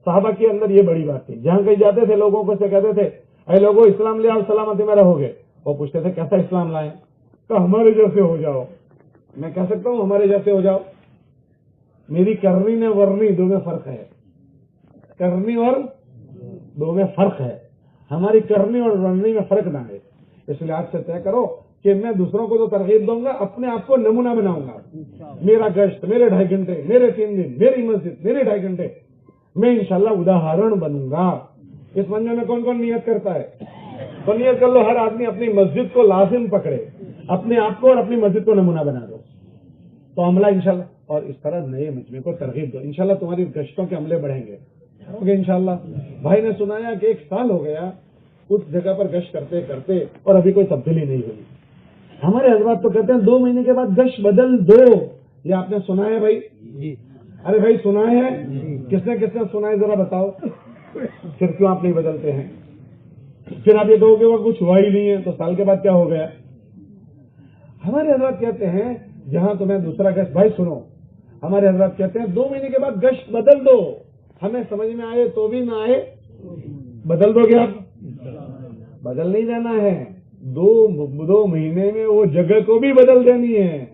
صحابہ کے اندر یہ بڑی بات تھی. جہاں کہیں جاتے تھے لوگوں کو سے کہتے تھے اے لوگوں اسلام لے آؤ سلامتی میں رہو گے. وہ پوچھتے تھے کیسا اسلام لائیں؟ کہ ہمارے جیسے ہو جاؤ. میں کہہ سکتا ہوں ہمارے جیسے ہو جاؤ. میری کرنی نے ورنی دو میں فرق ہے. کرنی اور دو میں فرق ہے. ہماری کرنی اور ورنی میں فرق نہ ہے. اس لیے آج سے طے کرو کہ میں دوسروں کو تو ترغیب دوں گا اپنے آپ کو نمونہ بناؤں گا. میرا گشت میرے 2.5 گھنٹے میرے 3 دن میری مسجد میرے 2.5 گھنٹے میں انشاءاللہ اداہرن بنوں گا. اس مجمع میں کون کون نیت کرتا ہے تو نیت کر لو. ہر آدمی اپنی مسجد کو لازم پکڑے اپنے آپ کو اور اپنی مسجد کو نمونہ بنا دو تو عملہ انشاءاللہ. اور اس طرح نئے مجمع کو ترغیب دو. انشاءاللہ تمہاری گشتوں کے عملے بڑھیں گے انشاءاللہ. بھائی نے سنایا کہ 1 سال ہو گیا اس جگہ پر گشت کرتے کرتے اور ابھی کوئی تبدیلی نہیں ہوئی. ہمارے حضرات تو کہتے ہیں 2 مہینے کے بعد گشت بدل دو. یہ آپ نے سنا ہے بھائی؟ ارے بھائی سنا ہے؟ کس نے سنا ہے ذرا بتاؤ. پھر کیوں آپ نہیں بدلتے ہیں؟ پھر آپ یہ کہو کہ وہ کچھ ہوا ہی نہیں ہے تو سال کے بعد کیا ہو گیا؟ ہمارے حضرات کہتے ہیں جہاں تمہیں دوسرا گشت. بھائی سنو ہمارے حضرات کہتے ہیں 2 مہینے کے بعد گشت بدل دو. ہمیں سمجھ میں آئے تو بھی نہ آئے بدل دو گے آپ؟ بدل نہیں دینا ہے. 2 مہینے میں وہ جگہ کو بھی بدل دینی ہے.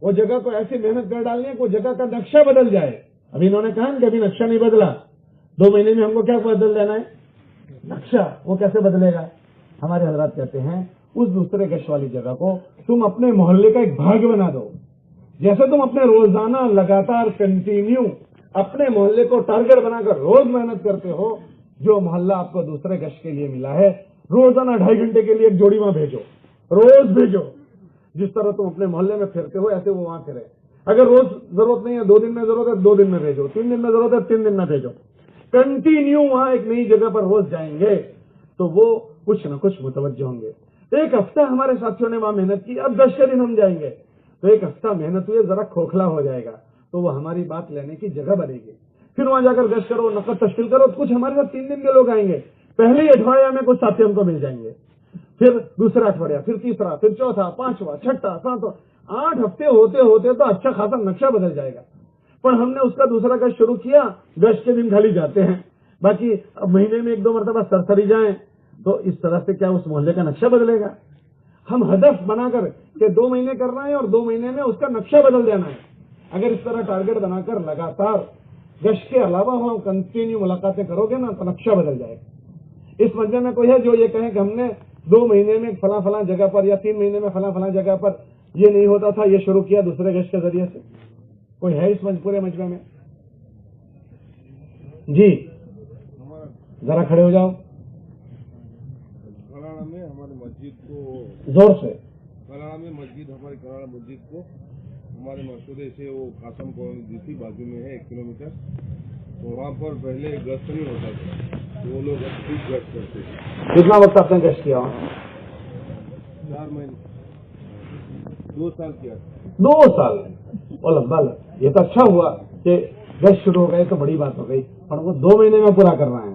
وہ جگہ کو ایسی محنت کر ڈالنی ہے کہ وہ جگہ کا نقشہ بدل جائے. ابھی انہوں نے کہا کہ ابھی نقشہ نہیں بدلا. 2 مہینے میں ہم کو کیا بدل دینا ہے؟ نقشہ. وہ کیسے بدلے گا؟ ہمارے حضرات کہتے ہیں اس دوسرے گشت والی جگہ کو تم اپنے محلے کا ایک بھاگ بنا دو. جیسے تم اپنے روزانہ لگاتار کنٹینیو اپنے محلے کو ٹارگیٹ بنا کر روز محنت کرتے ہو. جو محلہ آپ کو دوسرے گشت کے لیے ملا ہے روزانہ 2.5 گھنٹے کے لیے ایک جوڑی وہاں بھیجو. روز بھیجو. جس طرح تم اپنے محلے میں پھرتے ہو ایسے وہ وہاں پھرے. اگر روز ضرورت نہیں ہے 2 دن میں ضرورت ہے 2 دن میں بھیجو. 3 دن میں ضرورت ہے 3 دن میں بھیجو. کنٹینیو وہاں ایک نئی جگہ پر روز جائیں گے تو وہ کچھ نہ کچھ متوجہ ہوں گے. 1 ہفتہ ہمارے ساتھیوں نے وہاں محنت کی. اب 10 دن ہم جائیں گے تو 1 ہفتہ محنت ہوئی ذرا کھوکھلا ہو جائے گا تو وہ ہماری بات لینے کی جگہ بنے گی. پھر وہاں جا کر گشت کرو نقد تشکیل کرو. کچھ ہمارے ساتھ 3 دن کے لوگ آئیں گے. پہلے ہی اٹھواڑیا میں کچھ ساتھی ہم کو مل جائیں گے. پھر دوسرا اٹھواڑیا پھر تیسرا پھر چوتھا 5واں 6واں 7واں 8 ہفتے ہوتے ہوتے تو اچھا خاصا نقشہ بدل جائے گا. پر ہم نے اس کا دوسرا گشت شروع کیا. گشت کے دن خالی جاتے ہیں باقی اب مہینے میں 1-2 مرتبہ سرسری جائیں تو اس طرح سے کیا اس محلے کا نقشہ بدلے گا؟ ہم ہدف بنا کر کہ 2 مہینے کرنا ہے اور 2 مہینے میں اس کا نقشہ بدل دینا ہے. اگر اس طرح ٹارگیٹ بنا کر لگاتار گشت کے علاوہ ہم کنٹینیو ملاقاتیں کرو گے نا تو نقشہ بدل جائے گا. اس مجمع میں کوئی ہے جو یہ کہیں کہ ہم نے 2 مہینے میں فلاں جگہ پر یا 3 مہینے میں فلاں جگہ پر یہ نہیں ہوتا تھا یہ شروع کیا دوسرے گشت کے ذریعے سے؟ کوئی ہے اس پورے مجمع میں؟ جی ذرا کھڑے ہو جاؤ کراڑا میں ہماری مسجد کو زور سے. کراڑا میں مسجد ہماری کراڑا مسجد کو ہمارے مسودے سے وہ قاسم کالونی دی تھی بازو میں ہے 1 کلومیٹر. تو وہاں پر پہلے گشت نہیں ہوتا تھا تو وہ لوگ اب گشت کرتے تھے. کتنا وقت آپ نے گشت کیا؟ 4 مہینے 2 سال کیا. 2 سال. اور لمبا یہ تو اچھا ہوا کہ گشت شروع ہو گئے تو بڑی بات ہو گئی. اور وہ 2 مہینے میں پورا کرنا ہے.